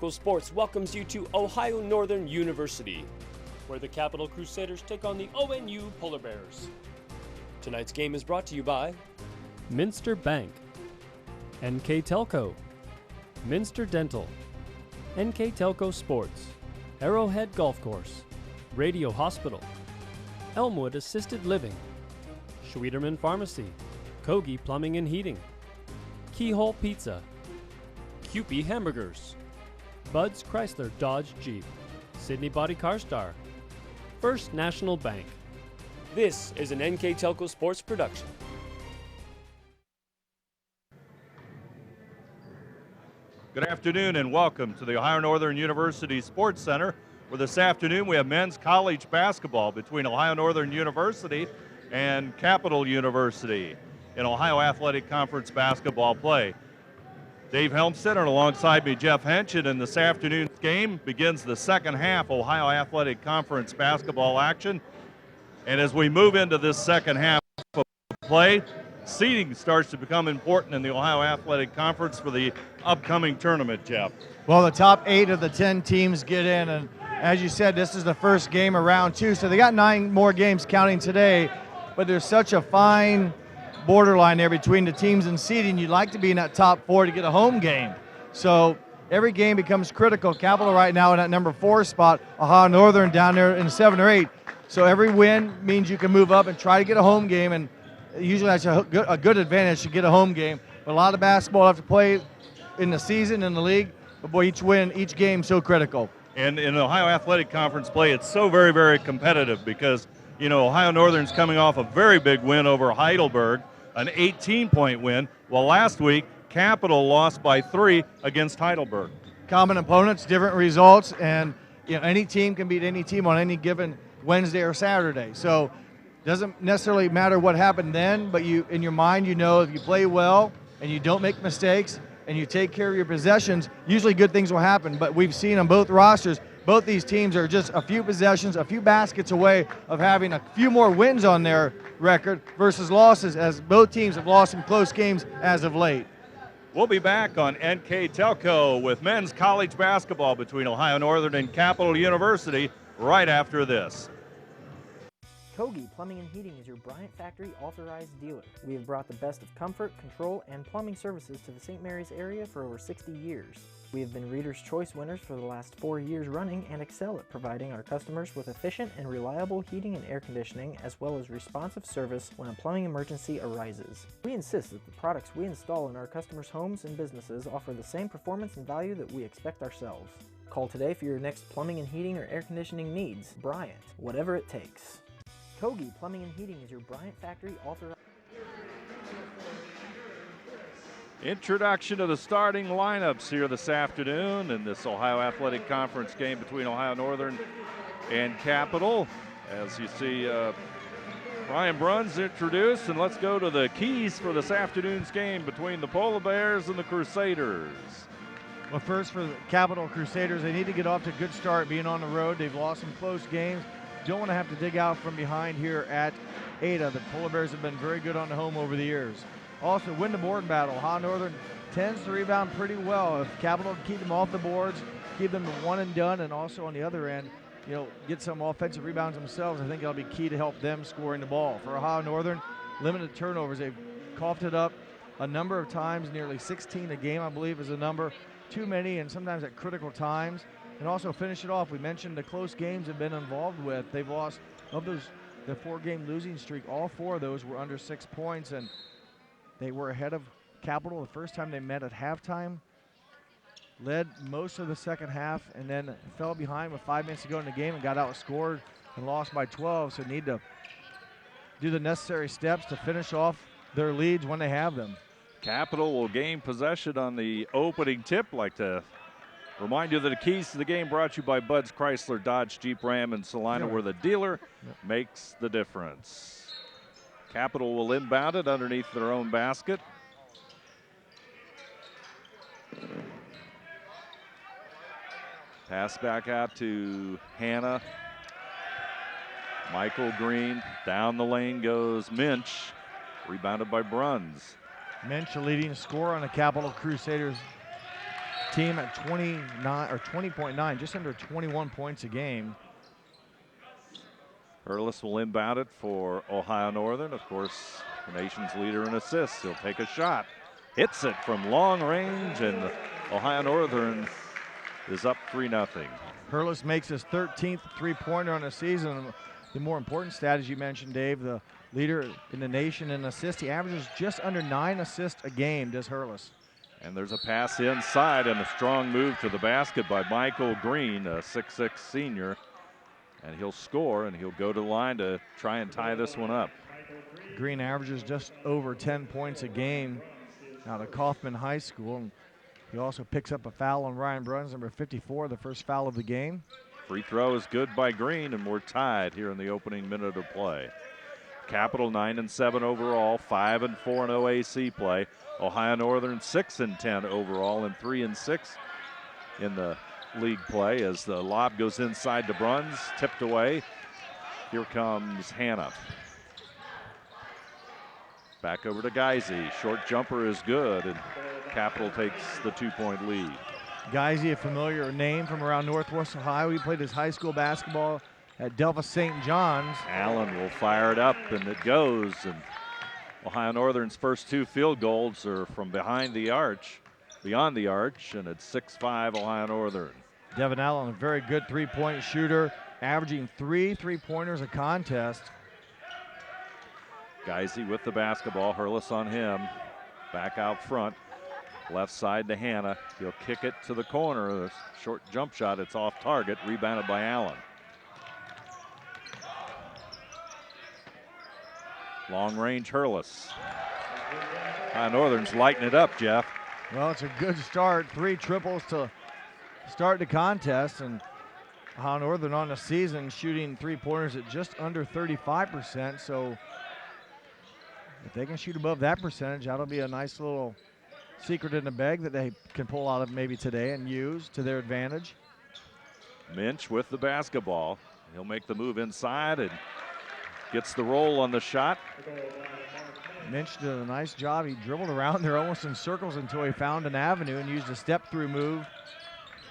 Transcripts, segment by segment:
NKTelco Sports welcomes you to Ohio Northern University, where the Capital Crusaders take on the ONU Polar Bears. Tonight's game is brought to you by Minster Bank, NKTelco, Minster Dental, NKTelco Sports, Arrowhead Golf Course, Radio Hospital, Elmwood Assisted Living, Schwederman Pharmacy, Kogi Plumbing and Heating, Keyhole Pizza, Kewpie Hamburgers, Bud's Chrysler Dodge Jeep, Sydney Body Car Star, First National Bank. This is an NKTelco Sports production. Good afternoon and welcome to the Ohio Northern University Sports Center, where this afternoon we have men's college basketball between Ohio Northern University and Capital University in Ohio Athletic Conference basketball play. Dave Helmstead and alongside me Jeff Hench, and this afternoon's game begins the second half Ohio Athletic Conference basketball action. And as we move into this second half of play, seeding starts to become important in the Ohio Athletic Conference for the upcoming tournament, Jeff. Well, the top 8 of the 10 teams get in, and as you said, this is the first game of round 2, so they got 9 more games counting today, but there's such a fine borderline there between the teams and seeding. You'd like to be in that top 4 to get a home game. So every game becomes critical. Capital right now in that number 4 spot, Ohio Northern down there in 7 or 8. So every win means you can move up and try to get a home game, and usually that's a good advantage to get a home game. But a lot of basketball have to play in the season, in the league, but boy, each game so critical. And in Ohio Athletic Conference play, it's so very, very competitive because, you know, Ohio Northern's coming off a very big win over Heidelberg, an 18-point win, while last week Capital lost by 3 against Heidelberg. Common opponents, different results, and you know, any team can beat any team on any given Wednesday or Saturday. So it doesn't necessarily matter what happened then, but you, in your mind, you know if you play well and you don't make mistakes and you take care of your possessions, usually good things will happen. But we've seen on both rosters, both these teams are just a few possessions, a few baskets away of having a few more wins on their record versus losses, as both teams have lost in close games as of late. We'll be back on NKTelco with men's college basketball between Ohio Northern and Capital University right after this. Kogi Plumbing and Heating is your Bryant Factory authorized dealer. We have brought the best of comfort, control, and plumbing services to the St. Mary's area for over 60 years. We have been Reader's Choice winners for the last 4 years running and excel at providing our customers with efficient and reliable heating and air conditioning, as well as responsive service when a plumbing emergency arises. We insist that the products we install in our customers' homes and businesses offer the same performance and value that we expect ourselves. Call today for your next plumbing and heating or air conditioning needs. Bryant, whatever it takes. Kogi Plumbing and Heating is your Bryant Factory authorized. Introduction to the starting lineups here this afternoon in this Ohio Athletic Conference game between Ohio Northern and Capital. As you see, Ryan Bruns introduced, and let's go to the keys for this afternoon's game between the Polar Bears and the Crusaders. Well, first for the Capital Crusaders, they need to get off to a good start being on the road. They've lost some close games. Don't want to have to dig out from behind here at Ada. The Polar Bears have been very good on the home over the years. Also, win the board battle. Ohio Northern tends to rebound pretty well. If Capital can keep them off the boards, keep them to one and done, and also on the other end, you know, get some offensive rebounds themselves, I think that'll be key to help them scoring the ball. For Ohio Northern, limited turnovers. They've coughed it up a number of times, nearly 16 a game, I believe, is a number. Too many, and sometimes at critical times. And also finish it off. We mentioned the close games have been involved with. They've lost, of those, the 4-game losing streak, all 4 of those were under 6 points, and they were ahead of Capital the first time they met at halftime. Led most of the second half, and then fell behind with 5 minutes to go in the game and got outscored and lost by 12, so need to do the necessary steps to finish off their leads when they have them. Capital will gain possession on the opening tip. Like to remind you that the keys to the game brought to you by Bud's Chrysler Dodge Jeep Ram in Salina, where the dealer makes the difference. Capital will inbound it underneath their own basket. Pass back out to Hannah. Michael Green. Down the lane goes Minch. Rebounded by Bruns. Minch, a leading scorer on the Capital Crusaders team at 29 or 20.9, just under 21 points a game. Hurlis will inbound it for Ohio Northern. Of course, the nation's leader in assists. He'll take a shot. Hits it from long range, and Ohio Northern is up 3-0. Hurlis makes his 13th three-pointer on the season. The more important stat, as you mentioned, Dave, the leader in the nation in assists. He averages just under 9 assists a game, does Hurlis. And there's a pass inside and a strong move to the basket by Michael Green, a 6'6" senior. And he'll score, and he'll go to the line to try and tie this one up. Green averages just over 10 points a game out of Kaufman High School. And he also picks up a foul on Ryan Bruns, number 54, the first foul of the game. Free throw is good by Green, and we're tied here in the opening minute of play. Capital 9-7 overall, 5-4 in OAC play. Ohio Northern 6-10 overall, and 3-6 in the league play as the lob goes inside to Bruns, tipped away. Here comes Hannah. Back over to Geisy. Short jumper is good, and Capital takes the 2-point lead. Geisy, a familiar name from around Northwest Ohio. He played his high school basketball at Delva St. John's. Allen will fire it up, and it goes. And Ohio Northern's first 2 field goals are from behind the arch, beyond the arch, and it's 6-5 Ohio Northern. Devin Allen, a very good three-point shooter, averaging 3 three-pointers a contest. Geisy with the basketball, Hurlis on him. Back out front, left side to Hannah. He'll kick it to the corner. The short jump shot, it's off target, rebounded by Allen. Long range Hurlis. Ohio Northern's lighting it up, Jeff. Well, it's a good start. 3 triples to start the contest, and Ohio Northern on the season shooting three-pointers at just under 35%. So if they can shoot above that percentage, that'll be a nice little secret in the bag that they can pull out of maybe today and use to their advantage. Minch with the basketball. He'll make the move inside and gets the roll on the shot. Minch did a nice job. He dribbled around there almost in circles until he found an avenue and used a step-through move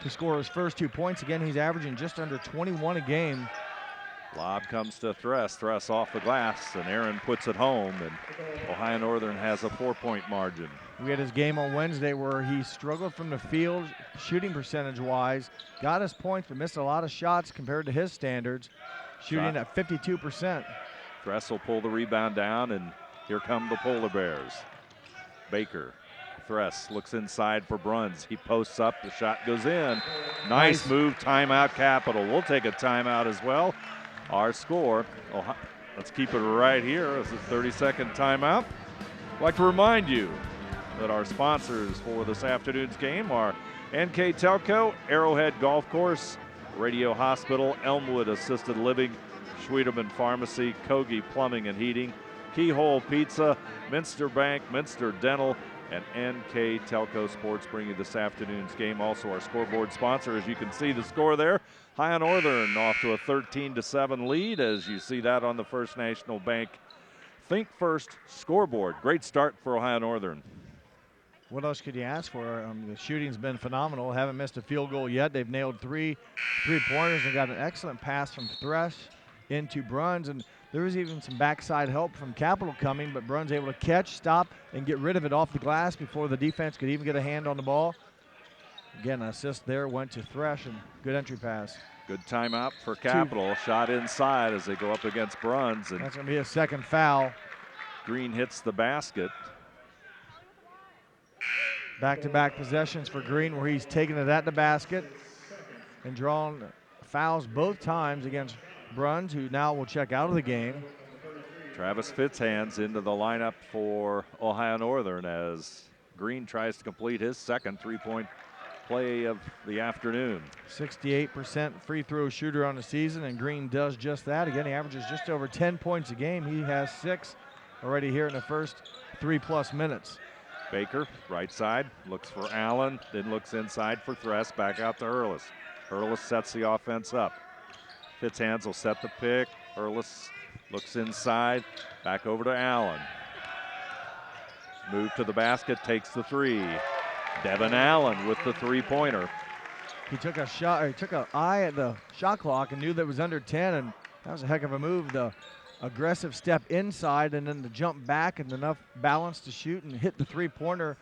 to score his first 2 points. Again, he's averaging just under 21 a game. Lob comes to Thress. Thress off the glass, and Aaron puts it home, and Ohio Northern has a 4-point margin. We had his game on Wednesday where he struggled from the field shooting percentage-wise, got his points but missed a lot of shots compared to his standards, shooting at 52%. Thress will pull the rebound down, and here come the Polar Bears. Baker. Thress looks inside for Bruns. He posts up, the shot goes in. Nice move, timeout Capital. We'll take a timeout as well. Our score, let's keep it right here. This is 30-second timeout. I'd like to remind you that our sponsors for this afternoon's game are NKTelco, Arrowhead Golf Course, Radio Hospital, Elmwood Assisted Living, Schwieterman Pharmacy, Kogi Plumbing and Heating, Keyhole Pizza, Minster Bank, Minster Dental, and NKTelco Sports bring you this afternoon's game. Also our scoreboard sponsor, as you can see the score there. Ohio Northern off to a 13-7 lead, as you see that on the First National Bank Think First scoreboard. Great start for Ohio Northern. What else could you ask for? The shooting's been phenomenal. Haven't missed a field goal yet. They've nailed 3 three-pointers and got an excellent pass from Thresh into Bruns. And there was even some backside help from Capital coming, but Bruns able to catch, stop, and get rid of it off the glass before the defense could even get a hand on the ball. Again, an assist there went to Thresh, and good entry pass. Good timeout for Capital. Shot inside as they go up against Bruns. And that's going to be a second foul. Green hits the basket. Back-to-back possessions for Green, where he's taken it at the basket and drawn fouls both times against Bruns, who now will check out of the game. Travis Fitzhands into the lineup for Ohio Northern as Green tries to complete his second three-point play of the afternoon. 68% free throw shooter on the season, and Green does just that. Again, he averages just over 10 points a game. He has 6 already here in the first 3+ minutes. Baker, right side, looks for Allen, then looks inside for Thress, back out to Hurlis. Hurlis sets the offense up. Fitzhands will set the pick. Hurlis looks inside, back over to Allen. Move to the basket, takes the 3. Devin Allen with the three-pointer. He took a shot, or he took an eye at the shot clock and knew that it was under 10, and that was a heck of a move. The aggressive step inside and then the jump back and enough balance to shoot and hit the three-pointer.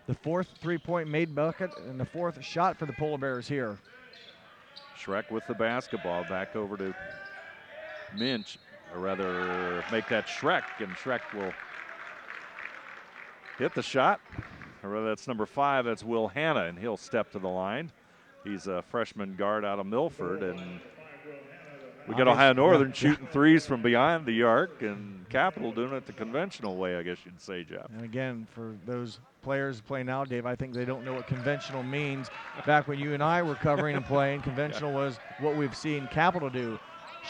The fourth three-point made bucket and the fourth shot for the Polar Bears here. Schreck with the basketball, back over to Minch, or rather make that Schreck, and Schreck will hit the shot. Or rather, that's number 5, that's Will Hanna, and he'll step to the line. He's a freshman guard out of Milford, and we got Ohio Northern shooting threes from behind the arc, and Capital doing it the conventional way, I guess you'd say, Jeff. And again, for those players playing now, Dave, I think they don't know what conventional means. Back when you and I were covering and playing, conventional was what we've seen Capital do.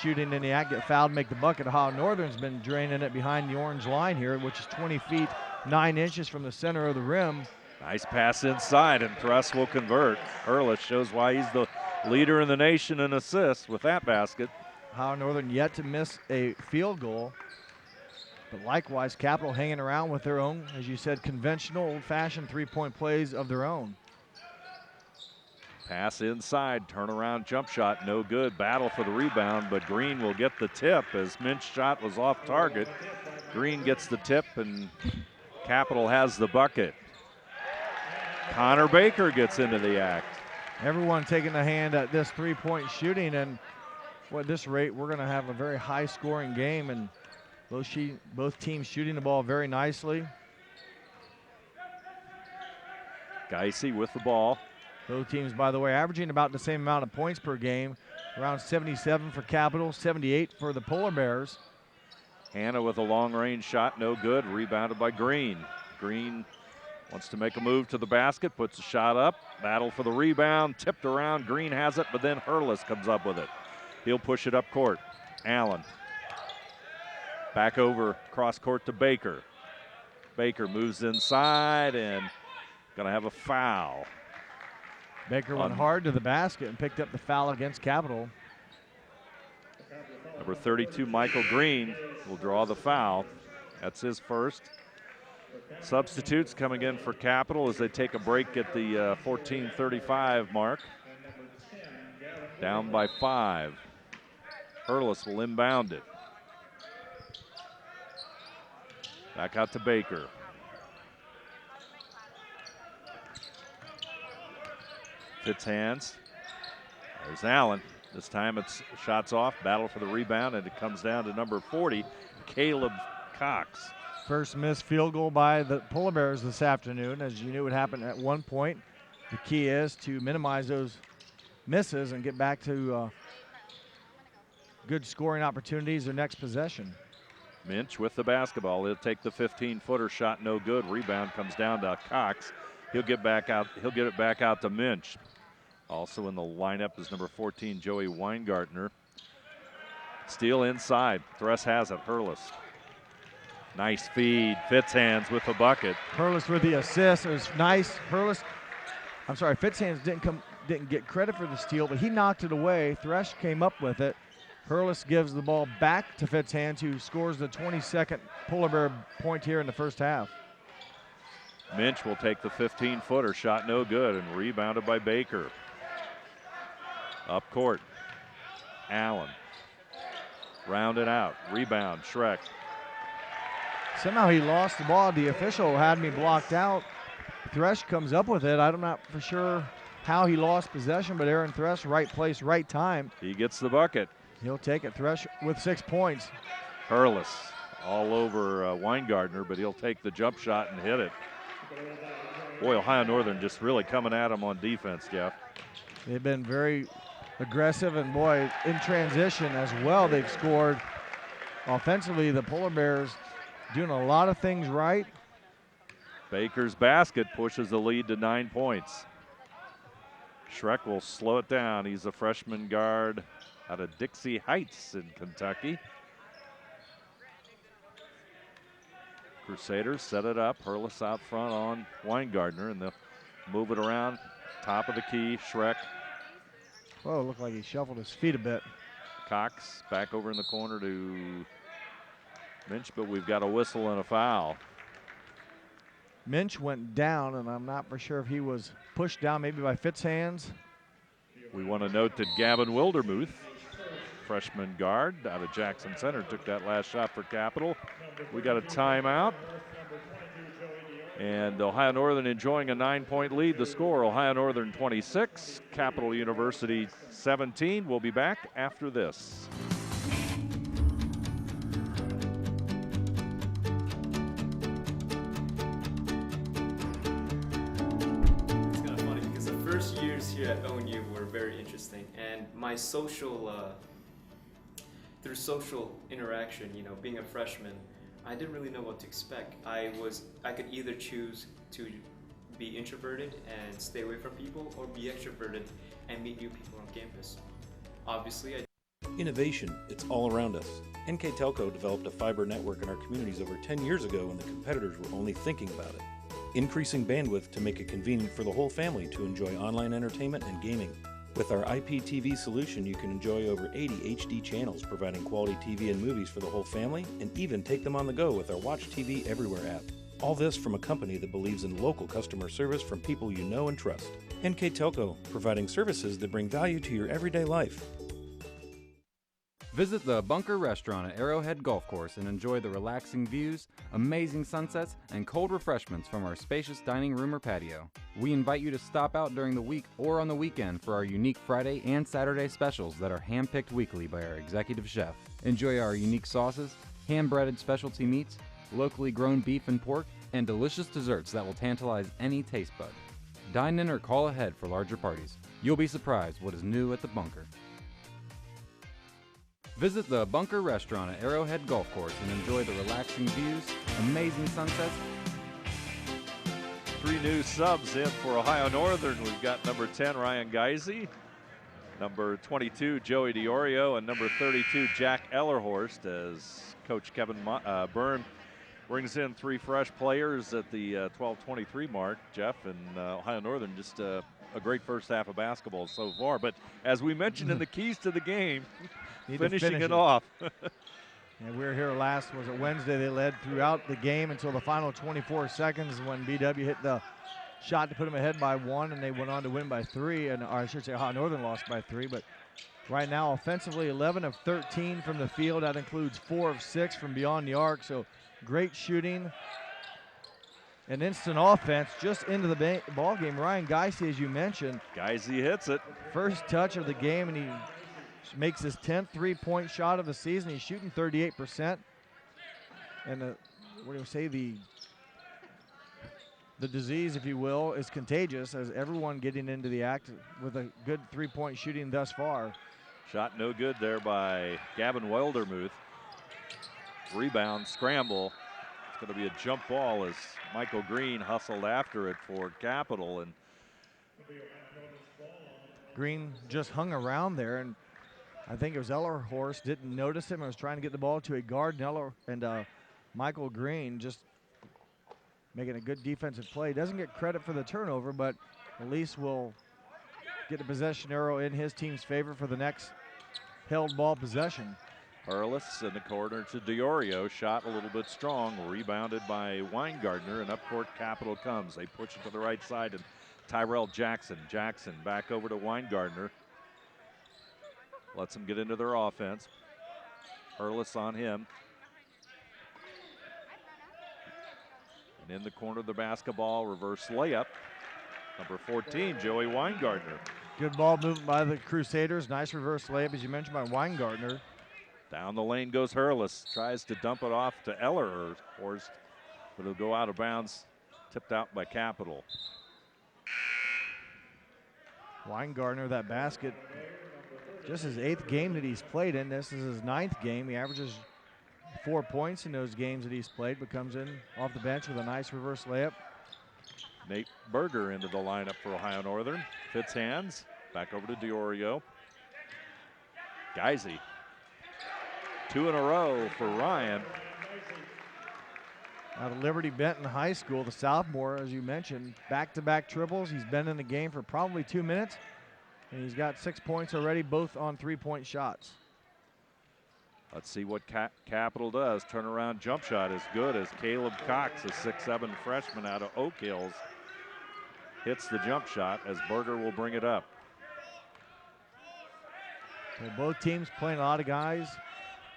Shooting in the act, get fouled, make the bucket. Ohio Northern's been draining it behind the orange line here, which is 20 feet, 9 inches from the center of the rim. Nice pass inside, and Thrust will convert. Hurlis shows why he's the leader in the nation in assists with that basket. Ohio Northern yet to miss a field goal. But likewise, Capital hanging around with their own, as you said, conventional, old-fashioned three-point plays of their own. Pass inside, turnaround jump shot, no good. Battle for the rebound, but Green will get the tip as Minch's shot was off target. Green gets the tip, and Capital has the bucket. Connor Baker gets into the act. Everyone taking a hand at this three-point shooting, and at this rate, we're going to have a very high-scoring game, and both teams shooting the ball very nicely. Geisy with the ball. Both teams, by the way, averaging about the same amount of points per game, around 77 for Capital, 78 for the Polar Bears. Hanna with a long-range shot, no good, rebounded by Green. Green wants to make a move to the basket, puts a shot up, battle for the rebound, tipped around, Green has it, but then Hurlis comes up with it. He'll push it up court. Allen. Back over cross court to Baker. Baker moves inside and gonna have a foul. Baker went hard to the basket and picked up the foul against Capital. Number 32, Michael Green, will draw the foul. That's his first. Substitutes coming in for Capital as they take a break at the 14:35 mark. Down by 5. Hurlis will inbound it. Back out to Baker. Fitz hands. There's Allen. This time it's shots off, battle for the rebound, and it comes down to number 40, Caleb Cox. First missed field goal by the Polar Bears this afternoon. As you knew would happen at one point, the key is to minimize those misses and get back to good scoring opportunities their next possession. Minch with the basketball. He'll take the 15-footer shot, no good. Rebound comes down to Cox. He'll get back out. He'll get it back out to Minch. Also in the lineup is number 14, Joey Weingartner. Steal inside. Thress has it. Hurlis. Nice feed. Fitzhands with the bucket. Hurlis with the assist. It was nice. Fitzhands didn't get credit for the steal, but he knocked it away. Thresh came up with it. Hurlis gives the ball back to Fitzhands, who scores the 22nd Polar Bear point here in the first half. Minch will take the 15-footer shot, no good, and rebounded by Baker. Up court, Allen. Rounded out, rebound, Schreck. Somehow he lost the ball. The official had me blocked out. Thresh comes up with it. I'm not for sure how he lost possession, but Aaron Thresh, right place, right time. He gets the bucket. He'll take it. Thresh with 6 points. Hurlis all over Weingartner, but he'll take the jump shot and hit it. Boy, Ohio Northern just really coming at him on defense, Jeff. They've been very aggressive, and boy, in transition as well, they've scored. Offensively, the Polar Bears doing a lot of things right. Baker's basket pushes the lead to 9 points. Schreck will slow it down. He's a freshman guard out of Dixie Heights in Kentucky. Crusaders set it up. Hurlis out front on Weingartner, and they'll move it around. Top of the key, Schreck. Whoa, looked like he shuffled his feet a bit. Cox back over in the corner to Minch, but we've got a whistle and a foul. Minch went down, and I'm not for sure if he was pushed down maybe by Fitz's hands. We want to note that Gavin Wildermuth, freshman guard out of Jackson Center, took that last shot for Capital. We got a timeout. And Ohio Northern enjoying a 9-point lead. The score, Ohio Northern 26, Capital University 17. We'll be back after this. It's kind of funny because the first years here at ONU were very interesting, and my through social interaction, being a freshman, I didn't really know what to expect. I could either choose to be introverted and stay away from people, or be extroverted and meet new people on campus. Obviously, Innovation, it's all around us. NKTelco developed a fiber network in our communities over 10 years ago when the competitors were only thinking about it. Increasing bandwidth to make it convenient for the whole family to enjoy online entertainment and gaming. With our IPTV solution, you can enjoy over 80 HD channels, providing quality TV and movies for the whole family, and even take them on the go with our Watch TV Everywhere app. All this from a company that believes in local customer service from people you know and trust. NKTelco, providing services that bring value to your everyday life. Visit the Bunker Restaurant at Arrowhead Golf Course and enjoy the relaxing views, amazing sunsets, and cold refreshments from our spacious dining room or patio. We invite you to stop out during the week or on the weekend for our unique Friday and Saturday specials that are handpicked weekly by our executive chef. Enjoy our unique sauces, hand-breaded specialty meats, locally grown beef and pork, and delicious desserts that will tantalize any taste bud. Dine in or call ahead for larger parties. You'll be surprised what is new at the Bunker. Visit the Bunker Restaurant at Arrowhead Golf Course and enjoy the relaxing views, amazing sunsets. 3 new subs in for Ohio Northern. We've got number 10, Ryan Geisey, number 22, Joey DiOrio, and number 32, Jack Ellerhorst, as Coach Kevin Byrne brings in 3 fresh players at the 12:23 mark. Jeff, and Ohio Northern just a great first half of basketball so far. But as we mentioned in the keys to the game, finishing it off. And we were here was it Wednesday? They led throughout the game until the final 24 seconds when BW hit the shot to put them ahead by 1, and they went on to win by 3. And or I should say Ohio Northern lost by 3. But right now, offensively, 11 of 13 from the field. That includes 4 of 6 from beyond the arc. So great shooting. An instant offense just into the ball game. Ryan Geisey, as you mentioned. Geisey hits it. First touch of the game, and he makes his 10th three-point shot of the season. He's shooting 38%. And what do you say, the disease, if you will, is contagious, as everyone getting into the act with a good three-point shooting thus far. Shot no good there by Gavin Wildermuth. Rebound, scramble. It's going to be a jump ball as Michael Green hustled after it for Capital. And Green just hung around there, and I think it was Ellerhorst didn't notice him. I was trying to get the ball to a guard, and Michael Green just making a good defensive play. Doesn't get credit for the turnover, but at least will get the possession arrow in his team's favor for the next held ball possession. Hurlis in the corner to DiOrio. Shot a little bit strong. Rebounded by Weingartner, and up court Capital comes. They push it to the right side, and Tyrell Jackson. Jackson back over to Weingartner. Lets them get into their offense. Hurlis on him. And in the corner of the basketball, reverse layup. Number 14, Joey Weingartner. Good ball movement by the Crusaders. Nice reverse layup, as you mentioned, by Weingartner. Down the lane goes Hurlis. Tries to dump it off to Ellerhorst, but it'll go out of bounds. Tipped out by Capital. Weingartner, that basket, just his 8th game that he's played in. This is his 9th game. He averages 4 points in those games that he's played, but comes in off the bench with a nice reverse layup. Nate Berger into the lineup for Ohio Northern. Fitz hands. Back over to DiOrio. Geisey. 2 in a row for Ryan. Out of Liberty Benton High School, the sophomore, as you mentioned, back-to-back triples. He's been in the game for probably 2 minutes, and he's got 6 points already, both on three-point shots. Let's see what Capital does. Turnaround jump shot is good as Caleb Cox, a 6'7" freshman out of Oak Hills, hits the jump shot as Berger will bring it up. So both teams playing a lot of guys.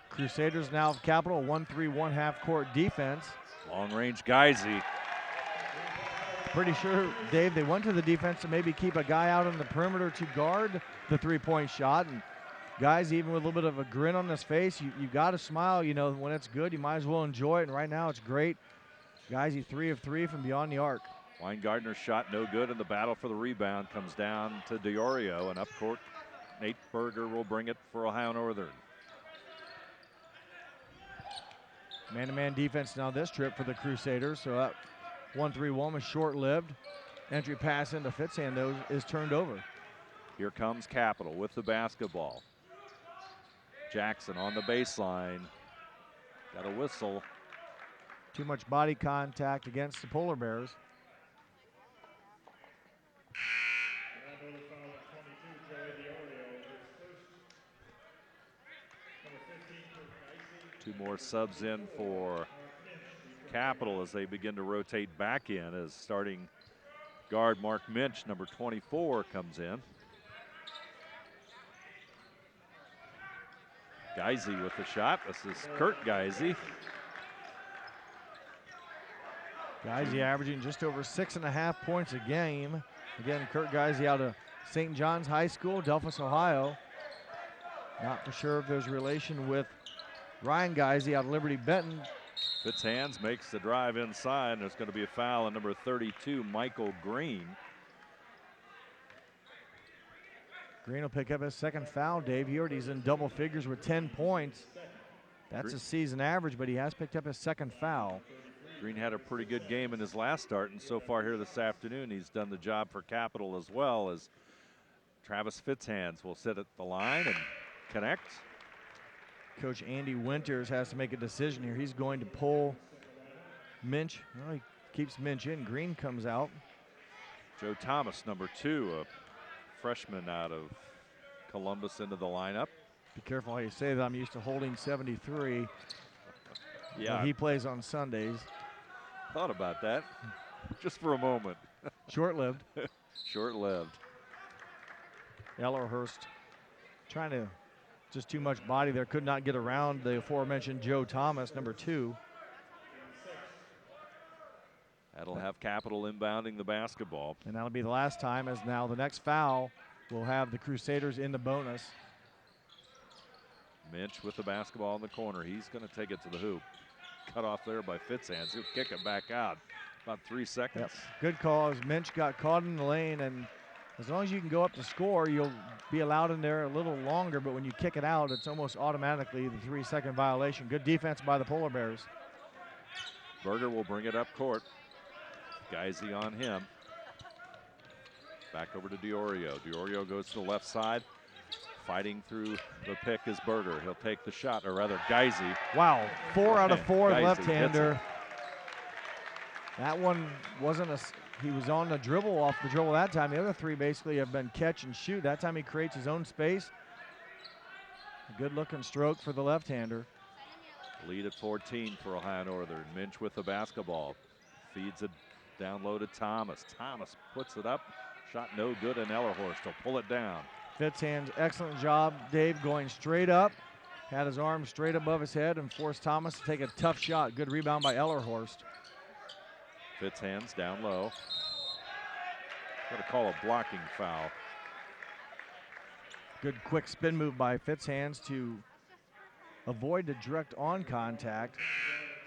Crusaders now have Capital, 1-3-1 half-court defense. Long-range Geisy. Pretty sure, Dave, they went to the defense to maybe keep a guy out on the perimeter to guard the three-point shot. And guys, even with a little bit of a grin on his face, you got to smile. You know, when it's good, you might as well enjoy it. And right now, it's great. Guys, 3 of 3 from beyond the arc. Weingartner's shot no good, and the battle for the rebound comes down to Diorio, and up court, Nate Berger will bring it for Ohio Northern. Man-to-man defense now this trip for the Crusaders. So that 1-3-1 was short-lived. Entry pass into Fitzhand, though, is turned over. Here comes Capital with the basketball. Jackson on the baseline. Got a whistle. Too much body contact against the Polar Bears. Two more subs in for Capital as they begin to rotate back in as starting guard Mark Minch, number 24, comes in. Geisy with the shot. This is Kurt Geisy. Geisy averaging just over 6.5 points a game. Again, Kurt Geisy out of St. John's High School, Delphus, Ohio. Not for sure if there's relation with Ryan Geisy out of Liberty Benton. Fitzhands makes the drive inside. There's going to be a foul on number 32, Michael Green. Green will pick up his second foul, Dave. He already is in double figures with 10 points. That's a season average, but he has picked up his second foul. Green had a pretty good game in his last start, and so far here this afternoon, he's done the job for Capital as well, as Travis Fitzhands will sit at the line and connect. Coach Andy Winters has to make a decision here. He's going to pull Minch. Well, he keeps Minch in. Green comes out. Joe Thomas, number 2, a freshman out of Columbus, into the lineup. Be careful how you say that. I'm used to holding 73. Yeah, he plays on Sundays. Thought about that just for a moment. Short-lived. Short-lived. Ellerhurst trying to, just too much body there. Could not get around the aforementioned Joe Thomas, number 2. That'll have Capital inbounding the basketball. And that'll be the last time, as now the next foul will have the Crusaders in the bonus. Minch with the basketball in the corner. He's going to take it to the hoop. Cut off there by Fitzhands. He'll kick it back out. About 3 seconds. Yep. Good call as Minch got caught in the lane, and as long as you can go up to score, you'll be allowed in there a little longer, but when you kick it out, it's almost automatically the 3-second violation. Good defense by the Polar Bears. Berger will bring it up court. Geisy on him. Back over to Diorio. Diorio goes to the left side. Fighting through the pick is Berger. He'll take the shot, or rather Geisy. Wow, 4 out of 4 Geisy left-hander. That one wasn't he was on the dribble, off the dribble that time. The other 3 basically have been catch and shoot. That time he creates his own space. A good-looking stroke for the left-hander. Lead at 14 for Ohio Northern. Minch with the basketball. Feeds it down low to Thomas. Thomas puts it up. Shot no good, and Ellerhorst will pull it down. Fitzhands, excellent job, Dave, going straight up. Had his arm straight above his head and forced Thomas to take a tough shot. Good rebound by Ellerhorst. Fitzhands down low. Got to call a blocking foul. Good quick spin move by Fitzhands to avoid the direct on contact.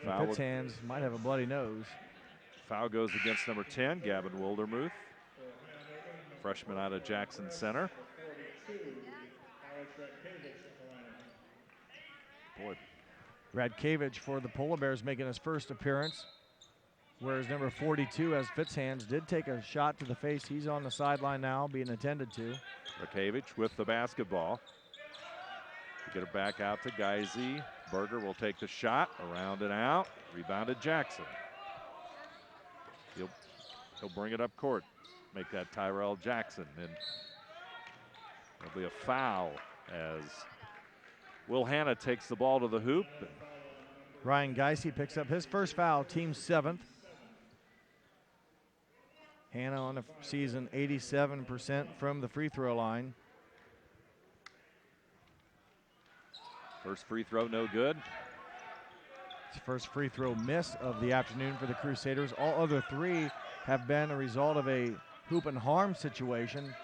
Fitzhands might have a bloody nose. Foul goes against number 10, Gavin Wildermuth. Freshman out of Jackson Center. Boy. Radkevich for the Polar Bears making his first appearance, whereas number 42, as Fitzhands did take a shot to the face. He's on the sideline now, being attended to. Radkevich with the basketball. Get it back out to Geisy. Berger will take the shot, around and out. Rebounded Jackson. He'll bring it up court. Make that Tyrell Jackson, and there'll be a foul as Will Hanna takes the ball to the hoop. Ryan Geisey picks up his first foul, team 7th. Hanna on the season 87% from the free throw line. First free throw, no good. It's the first free throw miss of the afternoon for the Crusaders. All other 3 have been a result of a hoop and harm situation.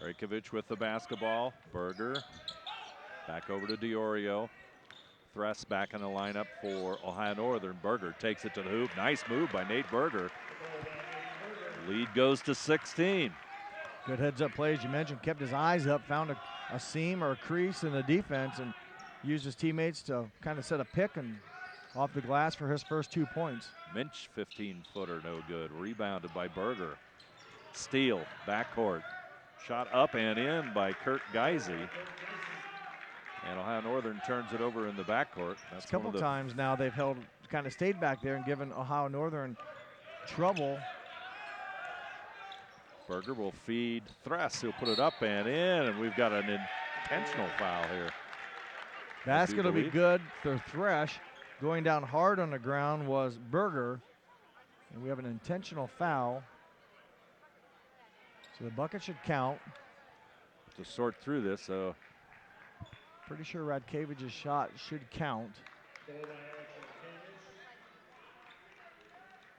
Rajkovic with the basketball. Berger back over to Diorio. Thress back in the lineup for Ohio Northern. Berger takes it to the hoop. Nice move by Nate Berger. Lead goes to 16. Good heads-up play, as you mentioned. Kept his eyes up, found a seam or a crease in the defense, and used his teammates to kind of set a pick and off the glass for his first 2 points. Minch 15-footer, no good. Rebounded by Berger. Steele, backcourt. Shot up and in by Kurt Geisey. And Ohio Northern turns it over in the backcourt. That's a couple times now they've kind of stayed back there and given Ohio Northern trouble. Berger will feed Thress. He'll put it up and in, and we've got an intentional foul here. Basket will be good for Thresh. Going down hard on the ground was Berger. And we have an intentional foul. So the bucket should count. To sort through this, so. Pretty sure Radkevic's shot should count.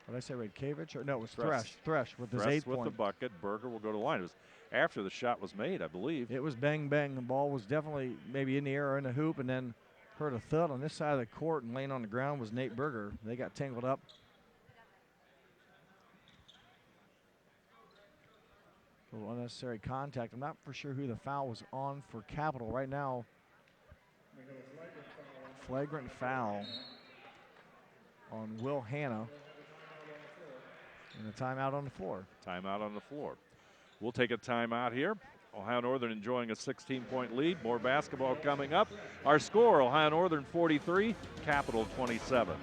Did I say Radkevic? Or no, it was Thresh. Thresh with his 8th point. With the bucket. Berger will go to the line. It was after the shot was made, I believe. It was bang, bang. The ball was definitely maybe in the air or in the hoop, and then heard a thud on this side of the court, and laying on the ground was Nate Berger. They got tangled up. A little unnecessary contact. I'm not for sure who the foul was on for Capital right now. Flagrant foul on Will Hanna. And a timeout on the floor. Timeout on the floor. We'll take a timeout here. Ohio Northern enjoying a 16-point lead. More basketball coming up. Our score, Ohio Northern 43, Capital 27.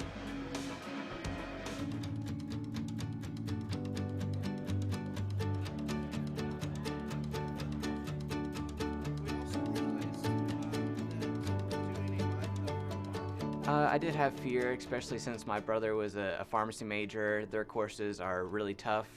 I did have fear, especially since my brother was a pharmacy major. Their courses are really tough.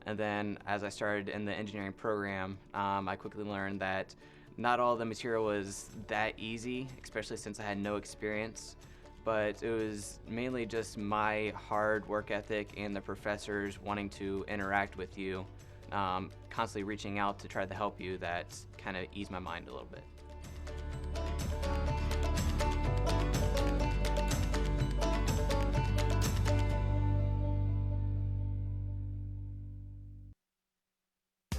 And then as I started in the engineering program, I quickly learned that not all the material was that easy, especially since I had no experience. But it was mainly just my hard work ethic and the professors wanting to interact with you, constantly reaching out to try to help you, that kind of eased my mind a little bit.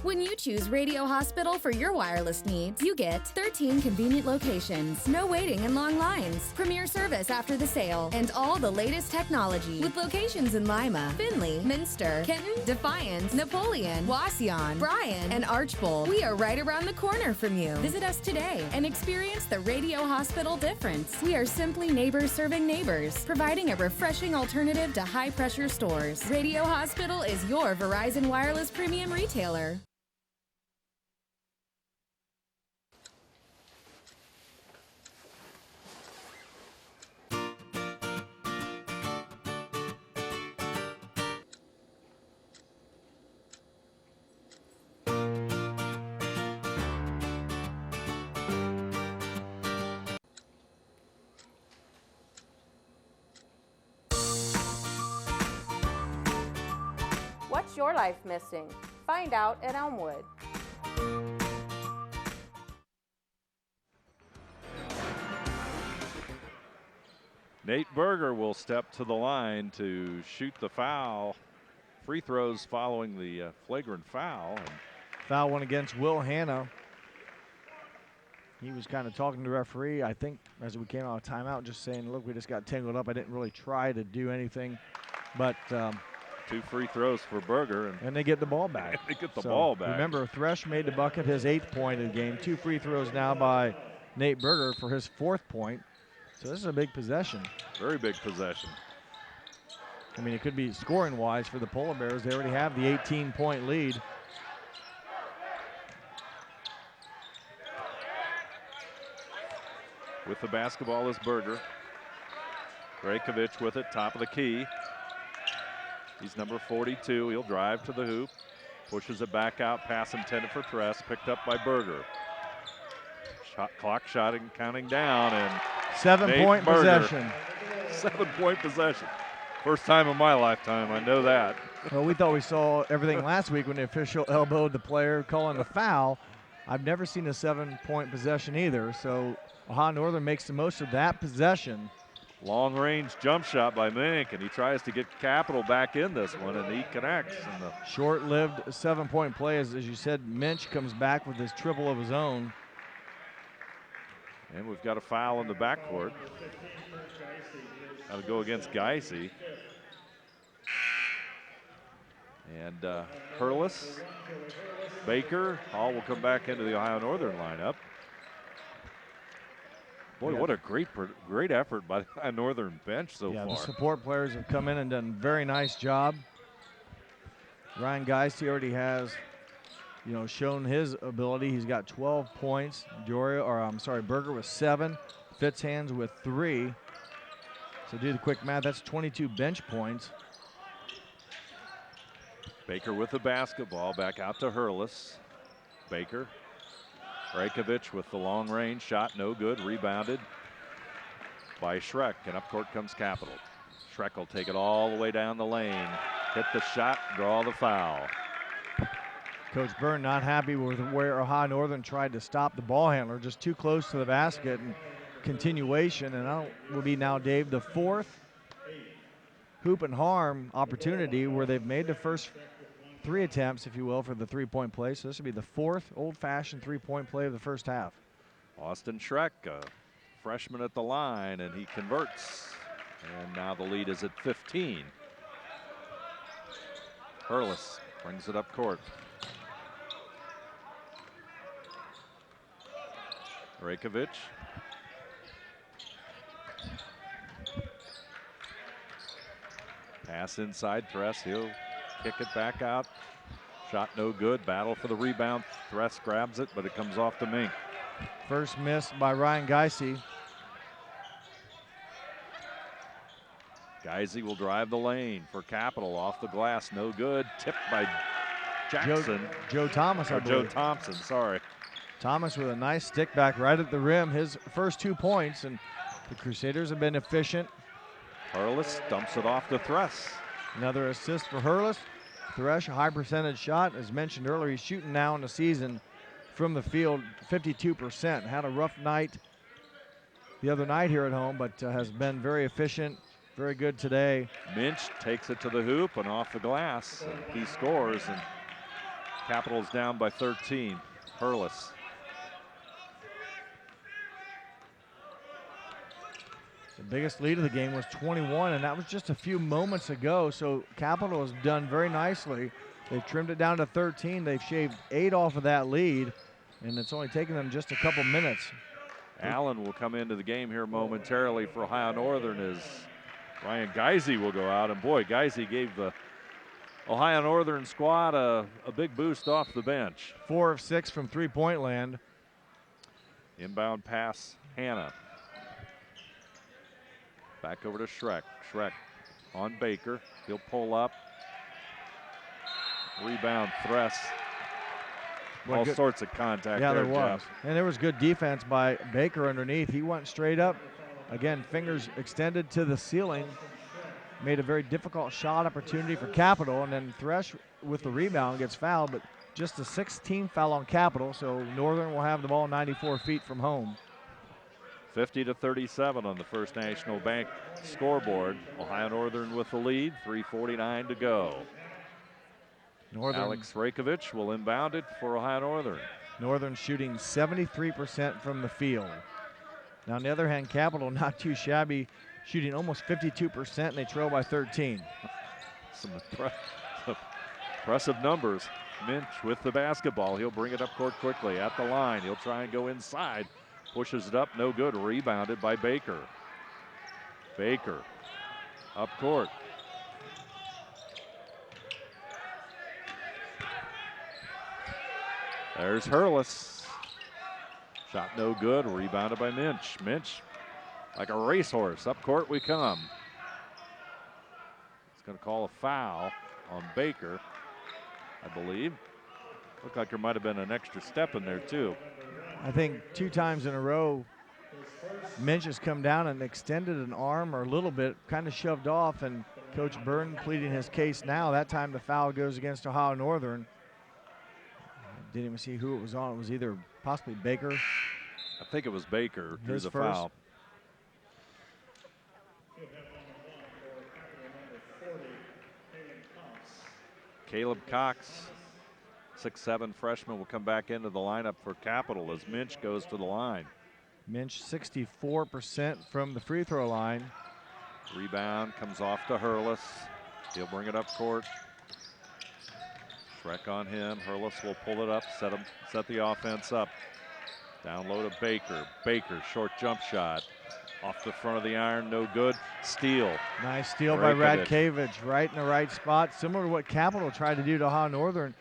When you choose Radio Hospital for your wireless needs, you get 13 convenient locations, no waiting and long lines, premier service after the sale, and all the latest technology. With locations in Lima, Findlay, Minster, Kenton, Defiance, Napoleon, Wauseon, Bryan, and Archbold. We are right around the corner from you. Visit us today and experience the Radio Hospital difference. We are simply neighbors serving neighbors, providing a refreshing alternative to high-pressure stores. Radio Hospital is your Verizon Wireless premium retailer. What's your life missing? Find out at Elmwood. Nate Berger will step to the line to shoot the foul. Free throws following the flagrant foul. Foul one against Will Hanna. He was kind of talking to the referee, I think, as we came out of timeout, just saying, look, we just got tangled up. I didn't really try to do anything. But 2 free throws for Berger. And they get the ball back. They get the ball back. Remember, Thresh made the bucket, his 8th point of the game. 2 free throws now by Nate Berger for his 4th point. So this is a big possession. Very big possession. I mean, it could be scoring-wise for the Polar Bears. They already have the 18-point lead. With the basketball is Berger. Rajkovic with it, top of the key. He's number 42. He'll drive to the hoop. Pushes it back out. Pass intended for Tress. Picked up by Berger. Clock shotting, counting down, and 7-point possession. 7-point possession. First time in my lifetime, I know that. Well, we thought we saw everything last week when the official elbowed the player calling a foul. I've never seen a 7-point possession either, so Ohio Northern makes the most of that possession. Long range jump shot by Mink, and he tries to get Capital back in this one, and he connects. And the short-lived 7-point play, as you said, Minch comes back with his triple of his own. And we've got a foul in the backcourt. Got to go against Geisy. And Hurlis, Baker, all will come back into the Ohio Northern lineup. Boy, what a great effort by the Ohio Northern bench so far. The support players have come in and done a very nice job. Ryan Geisty already has, shown his ability. He's got 12 points. Berger with 7. Fitzhands with 3. So do the quick math, that's 22 bench points. Baker with the basketball, back out to Hurlis. Baker. Rajkovic with the long range shot, no good, rebounded by Schreck, and up court comes Capital. Schreck will take it all the way down the lane, hit the shot, draw the foul. Coach Byrne not happy with where Ohio Northern tried to stop the ball handler, just too close to the basket, and continuation, and that will be now, Dave, the 4th hoop and harm opportunity where they've made the first 3 attempts, if you will, for the 3-point play. So this will be the 4th old-fashioned 3-point play of the first half. Austin Schreck, a freshman at the line, and he converts. And now the lead is at 15. Hurlis brings it up court. Rajkovic. Pass inside, Thress, he'll kick it back out. Shot no good, battle for the rebound. Thress grabs it, but it comes off to Mink. First miss by Ryan Geisy. Geisy will drive the lane for Capital, off the glass, no good. Tipped by Jackson. Joe Thomas, I believe. Joe Thompson, sorry. Thomas with a nice stick back right at the rim, his first 2 points, and the Crusaders have been efficient. Hurlis dumps it off to Thress. Another assist for Hurlis. Thresh, a high percentage shot. As mentioned earlier, he's shooting now in the season from the field 52%. Had a rough night the other night here at home, but has been very efficient, very good today. Minch takes it to the hoop and off the glass, and he scores, and Capital's down by 13. Hurlis. The biggest lead of the game was 21, and that was just a few moments ago, so Capital has done very nicely. They've trimmed it down to 13. They've shaved 8 off of that lead, and it's only taken them just a couple minutes. Allen will come into the game here momentarily for Ohio Northern as Ryan Geisy will go out, and boy, Geisy gave the Ohio Northern squad a big boost off the bench. 4 of 6 from three-point land. Inbound pass, Hannah. Back over to Schreck. Schreck on Baker. He'll pull up. Rebound, Thress. All sorts of contact there, there was. Jeff. And there was good defense by Baker underneath. He went straight up. Again, fingers extended to the ceiling. Made a very difficult shot opportunity for Capital, and then Thresh with the rebound gets fouled, but just a 16th foul on Capital, so Northern will have the ball 94 feet from home. 50-37 on the First National Bank scoreboard. Ohio Northern with the lead, 3:49 to go. Alex Rajkovic will inbound it for Ohio Northern. Northern shooting 73% from the field. Now on the other hand, Capital not too shabby, shooting almost 52%, and they trail by 13. Some impressive numbers. Minch with the basketball. He'll bring it up court quickly at the line. He'll try and go inside. Pushes it up, no good. Rebounded by Baker. Baker up court. There's Hurlis. Shot no good, rebounded by Minch. Minch, like a racehorse, up court we come. He's going to call a foul on Baker, I believe. Looked like there might have been an extra step in there too. I think 2 times in a row, Minch has come down and extended an arm or a little bit, kind of shoved off, and Coach Byrne pleading his case now. That time the foul goes against Ohio Northern. Didn't even see who it was on. It was either possibly Baker. I think it was Baker who drew the first foul. Caleb Cox, 6'7" freshman, will come back into the lineup for Capital as Minch goes to the line. Minch 64% from the free throw line. Rebound comes off to Hurlis. He'll bring it up court. Shrek on him. Hurlis will pull it up, set the offense up. Down low to Baker. Baker, short jump shot. Off the front of the iron, no good. Steal. Nice steal by Radkevich, right in the right spot. Similar to what Capital tried to do to Ohio Northern.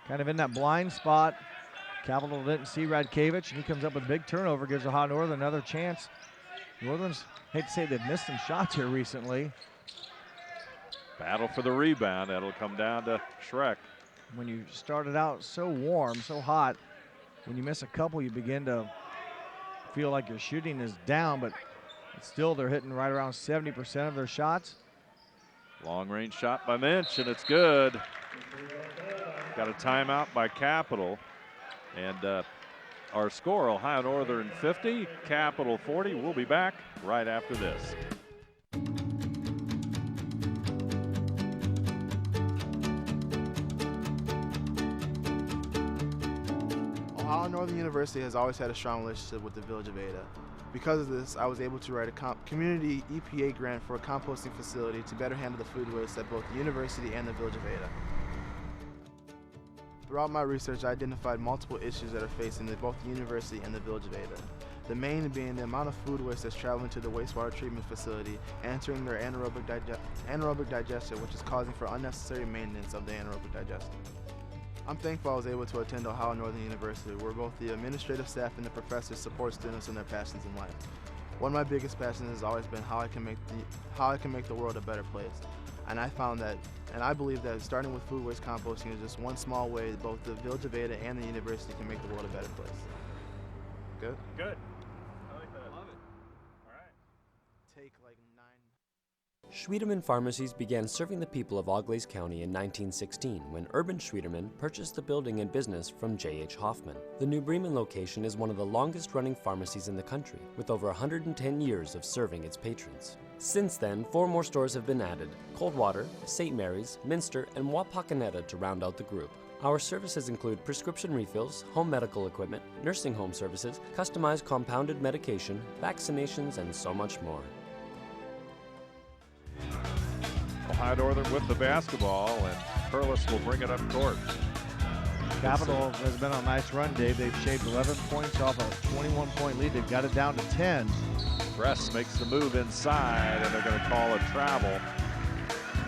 Kind of in that blind spot. Capital didn't see Radkevich, and he comes up with a big turnover, gives Ohio Northern another chance. Northern's, hate to say they've missed some shots here recently. Battle for the rebound. That'll come down to Shrek. When you started out so warm, so hot, when you miss a couple, you begin to feel like your shooting is down, but still they're hitting right around 70% of their shots. Long range shot by Minch, and it's good. Got a timeout by Capital. And our score, Ohio Northern 50, Capital 40. We'll be back right after this. Ohio Northern University has always had a strong relationship with the Village of Ada. Because of this, I was able to write a community EPA grant for a composting facility to better handle the food waste at both the university and the Village of Ada. Throughout my research, I identified multiple issues that are facing both the university and the Village of Ada. The main being the amount of food waste that's traveling to the wastewater treatment facility, entering their anaerobic digester, which is causing for unnecessary maintenance of the anaerobic digester. I'm thankful I was able to attend Ohio Northern University, where both the administrative staff and the professors support students in their passions in life. One of my biggest passions has always been how I can make the world a better place. And I believe that starting with food waste composting is just one small way that both the Village of Ada and the university can make the world a better place. Good? Good. I like that. Love it. All right. Take like 9. Schwiedemann Pharmacies began serving the people of Auglaize County in 1916 when Urban Schwiedemann purchased the building and business from J.H. Hoffman. The New Bremen location is one of the longest-running pharmacies in the country, with over 110 years of serving its patrons. Since then, 4 more stores have been added: Coldwater, St. Mary's, Minster, and Wapakoneta to round out the group. Our services include prescription refills, home medical equipment, nursing home services, customized compounded medication, vaccinations, and so much more. Ohio Northern with the basketball, and Hurlis will bring it up court. Capital has been on a nice run, Dave. They've shaved 11 points off a 21-point lead. They've got it down to 10. Press makes the move inside, and they're going to call a travel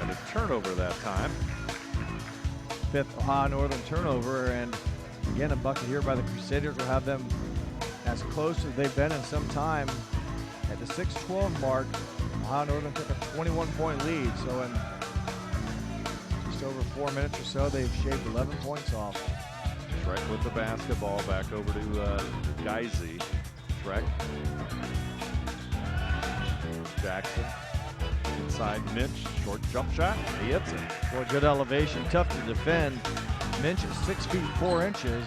and a turnover that time. 5th Ohio Northern turnover, and again a bucket here by the Crusaders will have them as close as they've been in some time. At the 6:12 mark, Ohio Northern took a 21-point lead, so in just over 4 minutes or so, they've shaved 11 points off. Shrek with the basketball, back over to Geisy. Shrek. Jackson inside Minch, short jump shot, he hits it. Boy, good elevation, tough to defend. Minch is 6 feet 4 inches.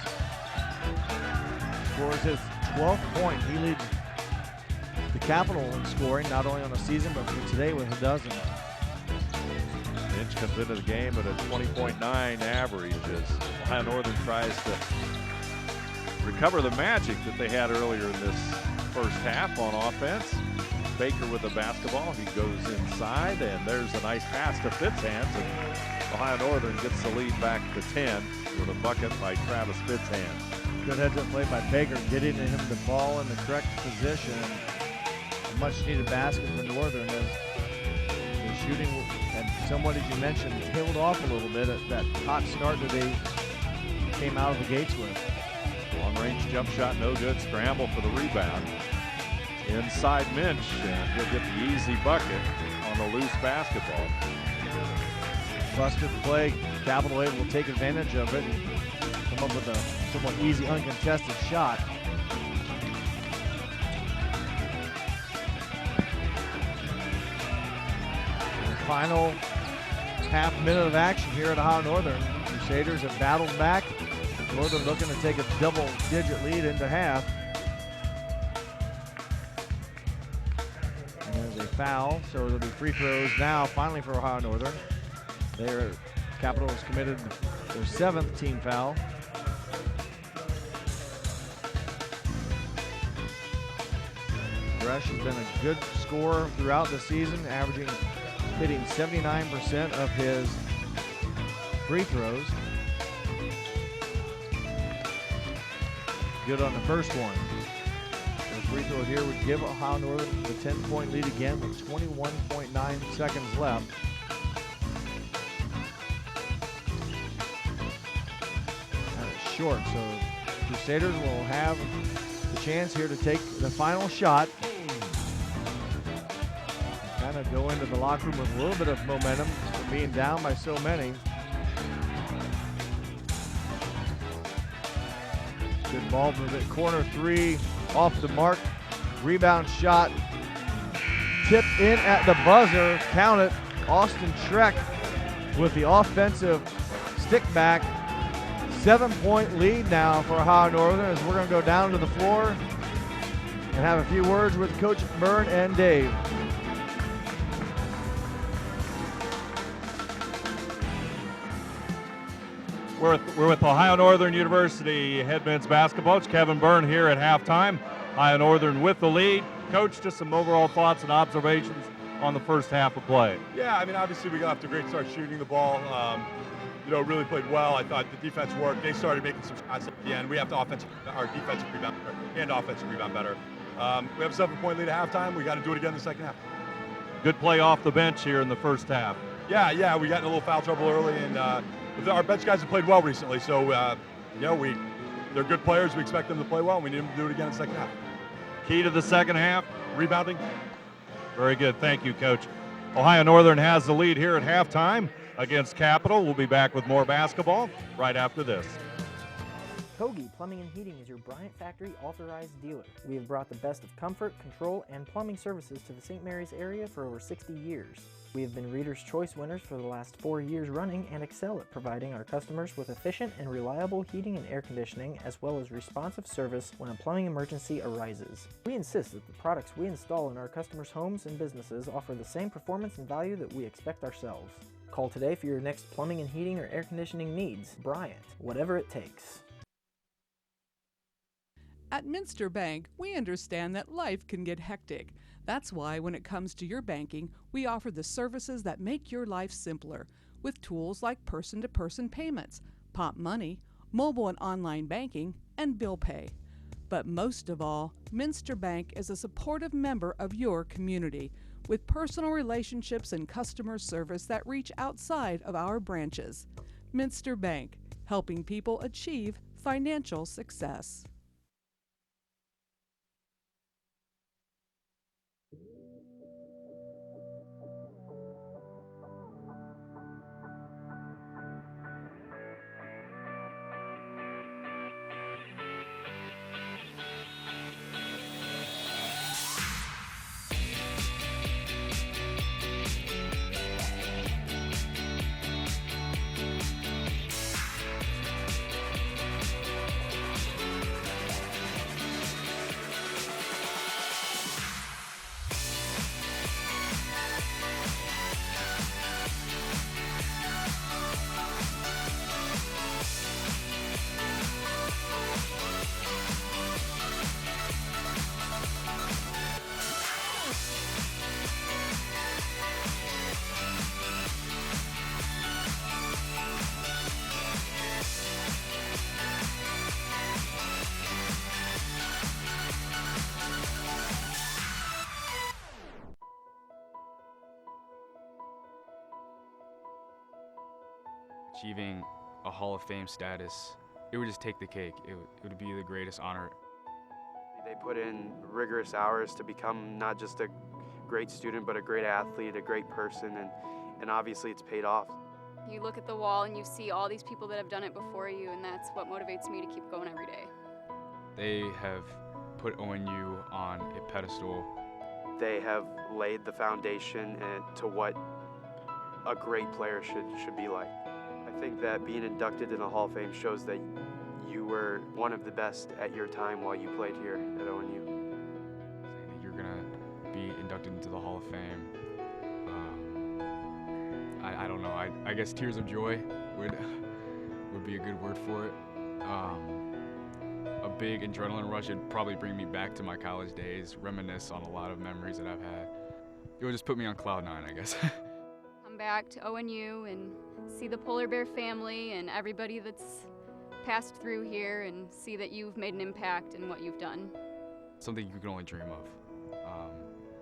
Scores his 12th point. He leads the Capital in scoring, not only on the season, but for today with a dozen. Minch comes into the game at a 20.9 average as Ohio Northern tries to recover the magic that they had earlier in this first half on offense. Baker with the basketball, he goes inside, and there's a nice pass to Fitzhands, and Ohio Northern gets the lead back to 10 with a bucket by Travis Fitzhands. Good heads-up play by Baker, getting him the ball in the correct position. A much-needed basket for Northern as the shooting, and somewhat, as you mentioned, tailed off a little bit at that hot start that they came out of the gates with. Long-range jump shot, no good. Scramble for the rebound. Inside Minch, and he'll get the easy bucket on the loose basketball. Busted play. Capital able to take advantage of it and come up with a somewhat easy, uncontested shot. Final half minute of action here at Ohio Northern. Crusaders have battled back. Northern looking to take a double-digit lead into half. And there's a foul, so there'll be free throws now finally for Ohio Northern. Capital has committed their 7th team foul. Gresh has been a good scorer throughout the season, hitting 79% of his free throws. Good on the first one. The free throw here would give Ohio Northern the 10-point lead again with 21.9 seconds left. Kind of short, so Crusaders will have the chance here to take the final shot. Kind of go into the locker room with a little bit of momentum from being down by so many. Good ball movement. Corner three off the mark. Rebound shot. Tipped in at the buzzer. Count it. Austin Treck with the offensive stick back. 7-point lead now for Ohio Northern as we're going to go down to the floor and have a few words with Coach Byrne and Dave. We're with Ohio Northern University head men's basketball coach Kevin Byrne here at halftime. Ohio Northern with the lead. Coach, just some overall thoughts and observations on the first half of play. Yeah, I mean, obviously we got off to a great start shooting the ball. Really played well. I thought the defense worked. They started making some shots at the end. We have to our defensive rebound and offensive rebound better. We have a 7-point lead at halftime. We got to do it again in the second half. Good play off the bench here in the first half. Yeah, we got in a little foul trouble early, and our bench guys have played well recently. So, they're good players. We expect them to play well, and we need them to do it again in the second half. Key to the second half? Rebounding. Very good. Thank you, Coach. Ohio Northern has the lead here at halftime against Capital. We'll be back with more basketball right after this. Kogi Plumbing and Heating is your Bryant Factory authorized dealer. We have brought the best of comfort, control, and plumbing services to the St. Mary's area for over 60 years. We have been Reader's Choice winners for the last 4 years running and excel at providing our customers with efficient and reliable heating and air conditioning, as well as responsive service when a plumbing emergency arises. We insist that the products we install in our customers' homes and businesses offer the same performance and value that we expect ourselves. Call today for your next plumbing and heating or air conditioning needs. Bryant, whatever it takes. At Minster Bank, we understand that life can get hectic. That's why when it comes to your banking, we offer the services that make your life simpler, with tools like person-to-person payments, Pop Money, mobile and online banking, and bill pay. But most of all, Minster Bank is a supportive member of your community, with personal relationships and customer service that reach outside of our branches. Minster Bank, helping people achieve financial success. Achieving a Hall of Fame status it would just take the cake. It would be the greatest honor. They put in rigorous hours to become not just a great student, but a great athlete, a great person, and obviously it's paid off. You look at the wall and you see all these people that have done it before you, and that's what motivates me to keep going every day. They have put ONU on a pedestal. They have laid the foundation to what a great player should be like. I think that being inducted in the Hall of Fame shows that you were one of the best at your time while you played here at ONU. Saying that you're gonna be inducted into the Hall of Fame, I don't know. I guess tears of joy would be a good word for it. A big adrenaline rush would probably bring me back to my college days, reminisce on a lot of memories that I've had. It would just put me on cloud nine, I guess. Come back to ONU and see the Polar Bear family and everybody that's passed through here and see that you've made an impact in what you've done. Something you can only dream of.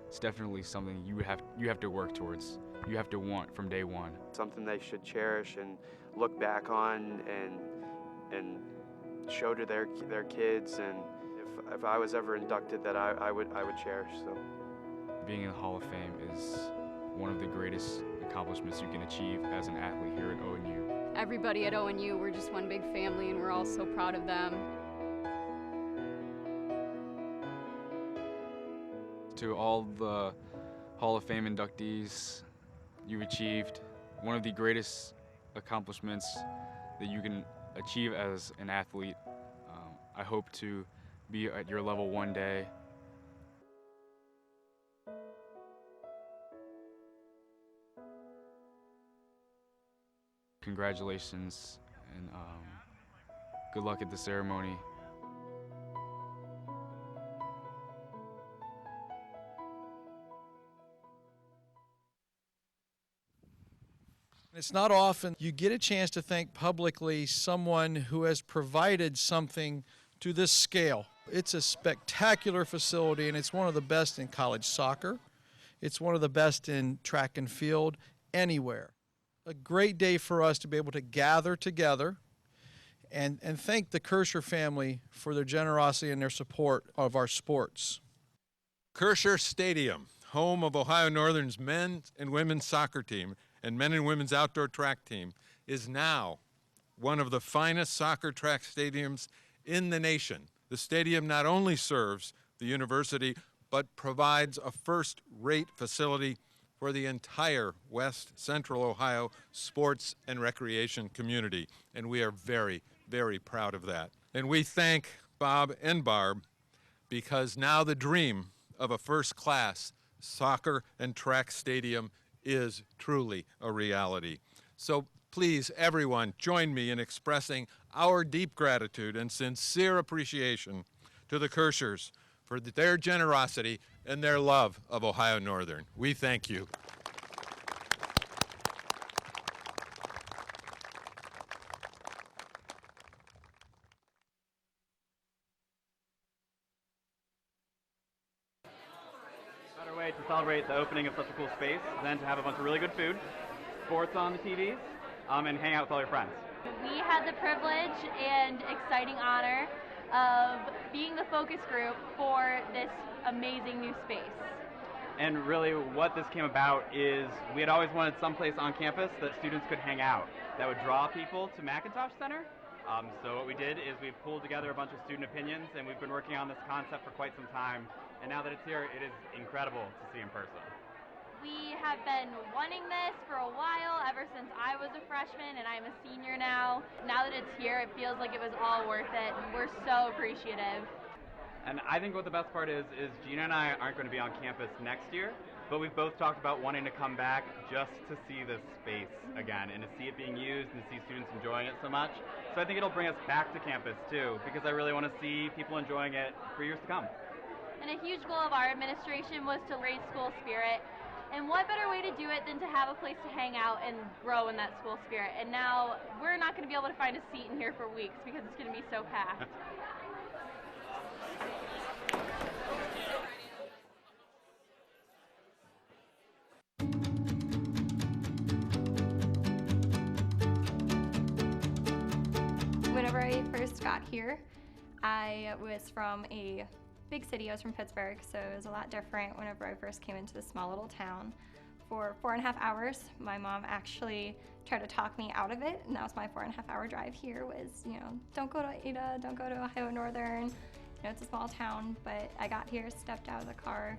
It's definitely something you have to work towards. You have to want from day one. Something they should cherish and look back on and show to their kids. And if I was ever inducted, that I would cherish. So being in the Hall of Fame is one of the greatest accomplishments you can achieve as an athlete here at ONU. Everybody at ONU, we're just one big family, and we're all so proud of them. To all the Hall of Fame inductees, you've achieved one of the greatest accomplishments that you can achieve as an athlete. I hope to be at your level one day. Congratulations, and good luck at the ceremony. It's not often you get a chance to thank publicly someone who has provided something to this scale. It's a spectacular facility, and it's one of the best in college soccer. It's one of the best in track and field anywhere. A great day for us to be able to gather together and thank the Kirscher family for their generosity and their support of our sports. Kirscher Stadium, home of Ohio Northern's men's and women's soccer team and men and women's outdoor track team, is now one of the finest soccer track stadiums in the nation. The stadium not only serves the university, but provides a first-rate facility for the entire West Central Ohio sports and recreation community. And we are very, very proud of that. And we thank Bob and Barb, because now the dream of a first-class soccer and track stadium is truly a reality. So please, everyone, join me in expressing our deep gratitude and sincere appreciation to the Kirschers for their generosity and their love of Ohio Northern. We thank you. Better way to celebrate the opening of such a cool space than to have a bunch of really good food, sports on the TVs, and hang out with all your friends. We had the privilege and exciting honor of being the focus group for this amazing new space. And really what this came about is we had always wanted someplace on campus that students could hang out that would draw people to Macintosh Center. So what we did is we pulled together a bunch of student opinions, and we've been working on this concept for quite some time. And now that it's here, it is incredible to see in person. We have been wanting this for a while, ever since I was a freshman, and I'm a senior now. Now that it's here, it feels like it was all worth it. We're so appreciative. And I think what the best part is Gina and I aren't going to be on campus next year, but we've both talked about wanting to come back just to see this space again and to see it being used and to see students enjoying it so much. So I think it'll bring us back to campus too, because I really want to see people enjoying it for years to come. And a huge goal of our administration was to raise school spirit. And what better way to do it than to have a place to hang out and grow in that school spirit? And now we're not going to be able to find a seat in here for weeks because it's going to be so packed. Whenever I first got here, I was from a big city. I was from Pittsburgh, so it was a lot different whenever I first came into this small little town. For 4.5 hours, my mom actually tried to talk me out of it, and that was my 4.5 hour drive here was, don't go to Ada, don't go to Ohio Northern. It's a small town, but I got here, stepped out of the car,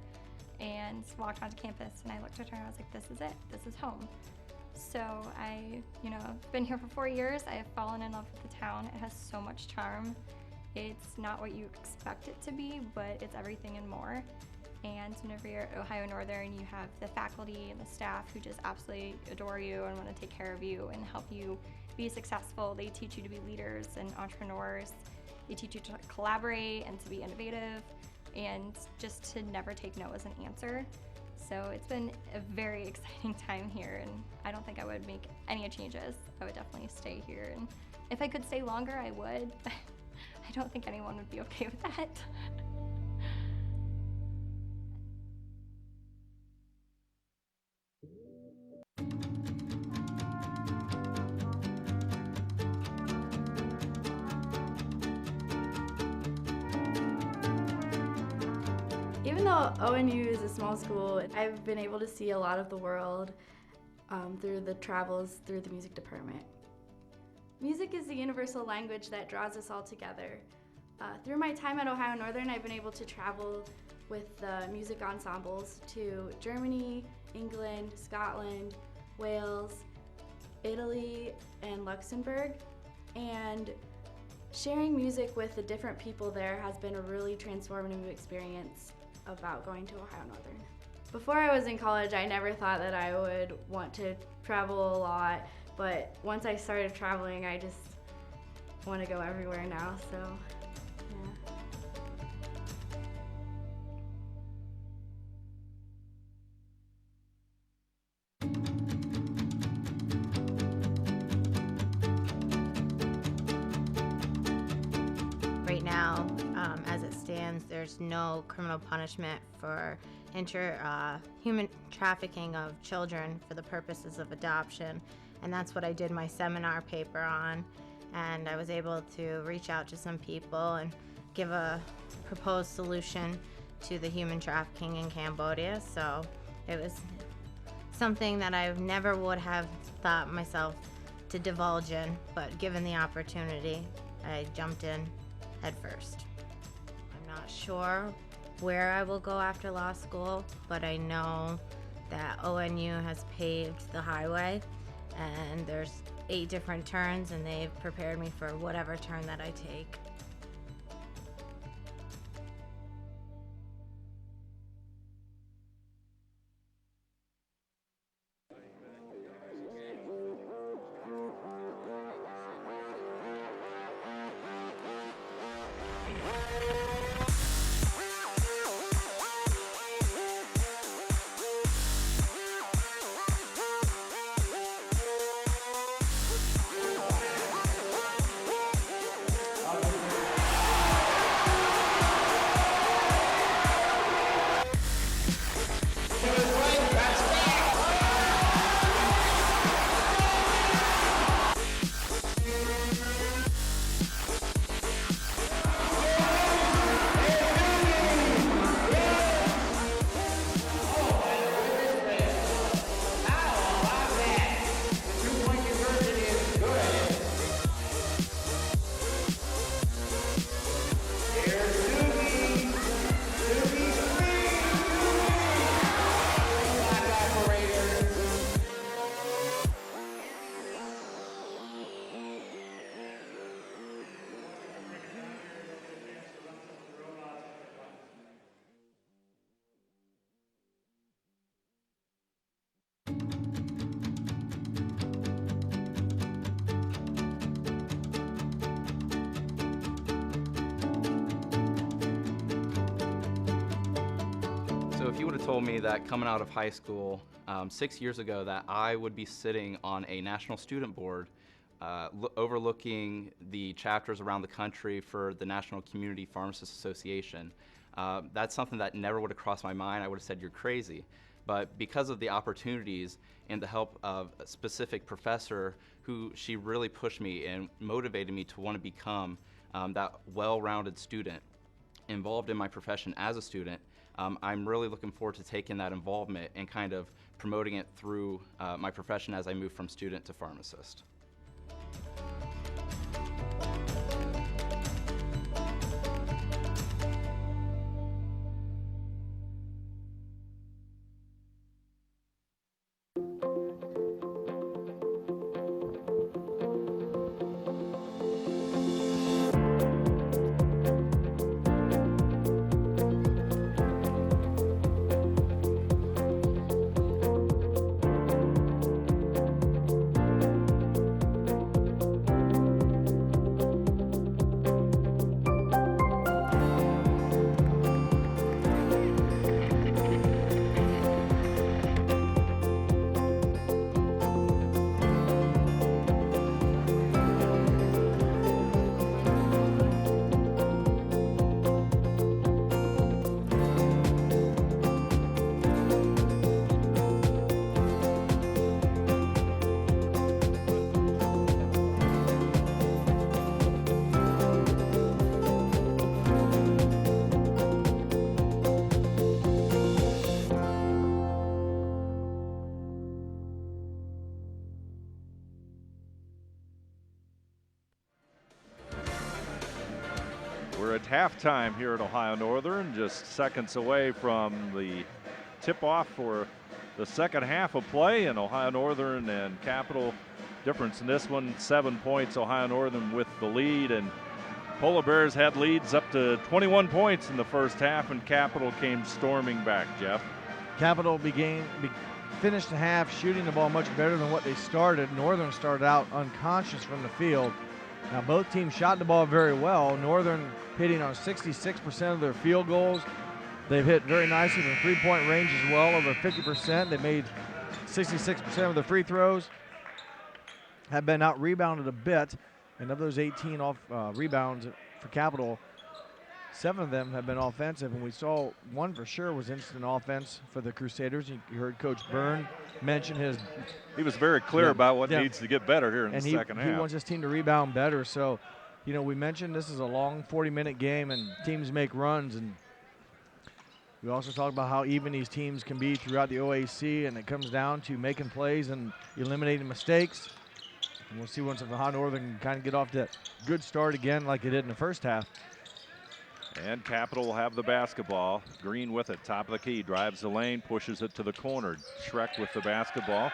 and walked onto campus, and I looked at her and I was like, this is it, this is home. So I, been here for 4 years. I have fallen in love with the town. It has so much charm. It's not what you expect it to be, but it's everything and more. And whenever you're at Ohio Northern, you have the faculty and the staff who just absolutely adore you and want to take care of you and help you be successful. They teach you to be leaders and entrepreneurs. They teach you to collaborate and to be innovative and just to never take no as an answer. So it's been a very exciting time here, and I don't think I would make any changes. I would definitely stay here, and if I could stay longer, I would, but I don't think anyone would be okay with that. Even though ONU is a small school, I've been able to see a lot of the world through the travels through the music department. Music is the universal language that draws us all together. Through my time at Ohio Northern, I've been able to travel with the music ensembles to Germany, England, Scotland, Wales, Italy, and Luxembourg. And sharing music with the different people there has been a really transformative experience about going to Ohio Northern. Before I was in college, I never thought that I would want to travel a lot, but once I started traveling, I just want to go everywhere now, so yeah. Right now, as it stands, there's no criminal punishment for human trafficking of children for the purposes of adoption, and that's what I did my seminar paper on. And I was able to reach out to some people and give a proposed solution to the human trafficking in Cambodia. So it was something that I never would have thought myself to divulge in, but given the opportunity, I jumped in head first. I'm not sure where I will go after law school, but I know that ONU has paved the highway, and there's 8 different turns, and they've prepared me for whatever turn that I take. So if you would have told me that coming out of high school 6 years ago that I would be sitting on a national student board overlooking the chapters around the country for the National Community Pharmacists Association, that's something that never would have crossed my mind. I would have said, you're crazy. But because of the opportunities and the help of a specific professor who she really pushed me and motivated me to want to become that well-rounded student involved in my profession as a student, I'm really looking forward to taking that involvement and kind of promoting it through my profession as I move from student to pharmacist. We're at halftime here at Ohio Northern, just seconds away from the tip-off for the second half of play, and Ohio Northern and Capital, difference in this one, 7 points. Ohio Northern with the lead, and Polar Bears had leads up to 21 points in the first half, and Capital came storming back, Jeff. Capital finished the half shooting the ball much better than what they started. Northern started out unconscious from the field. Now both teams shot the ball very well. Northern hitting on 66% of their field goals. They've hit very nicely from three-point range as well, over 50%. They made 66% of the free throws. Have been out-rebounded a bit, and of those 18 rebounds for Capital, 7 of them have been offensive, and we saw one for sure was instant offense for the Crusaders. You heard Coach Byrne mention his... He was very clear about what needs to get better here in the second half. He wants his team to rebound better. So, you know, we mentioned this is a long 40-minute game and teams make runs. And we also talked about how even these teams can be throughout the OAC, and it comes down to making plays and eliminating mistakes. And we'll see once if Ohio Northern can kind of get off that good start again like they did in the first half. And Capital will have the basketball. Green with it, top of the key, drives the lane, pushes it to the corner. Schreck with the basketball.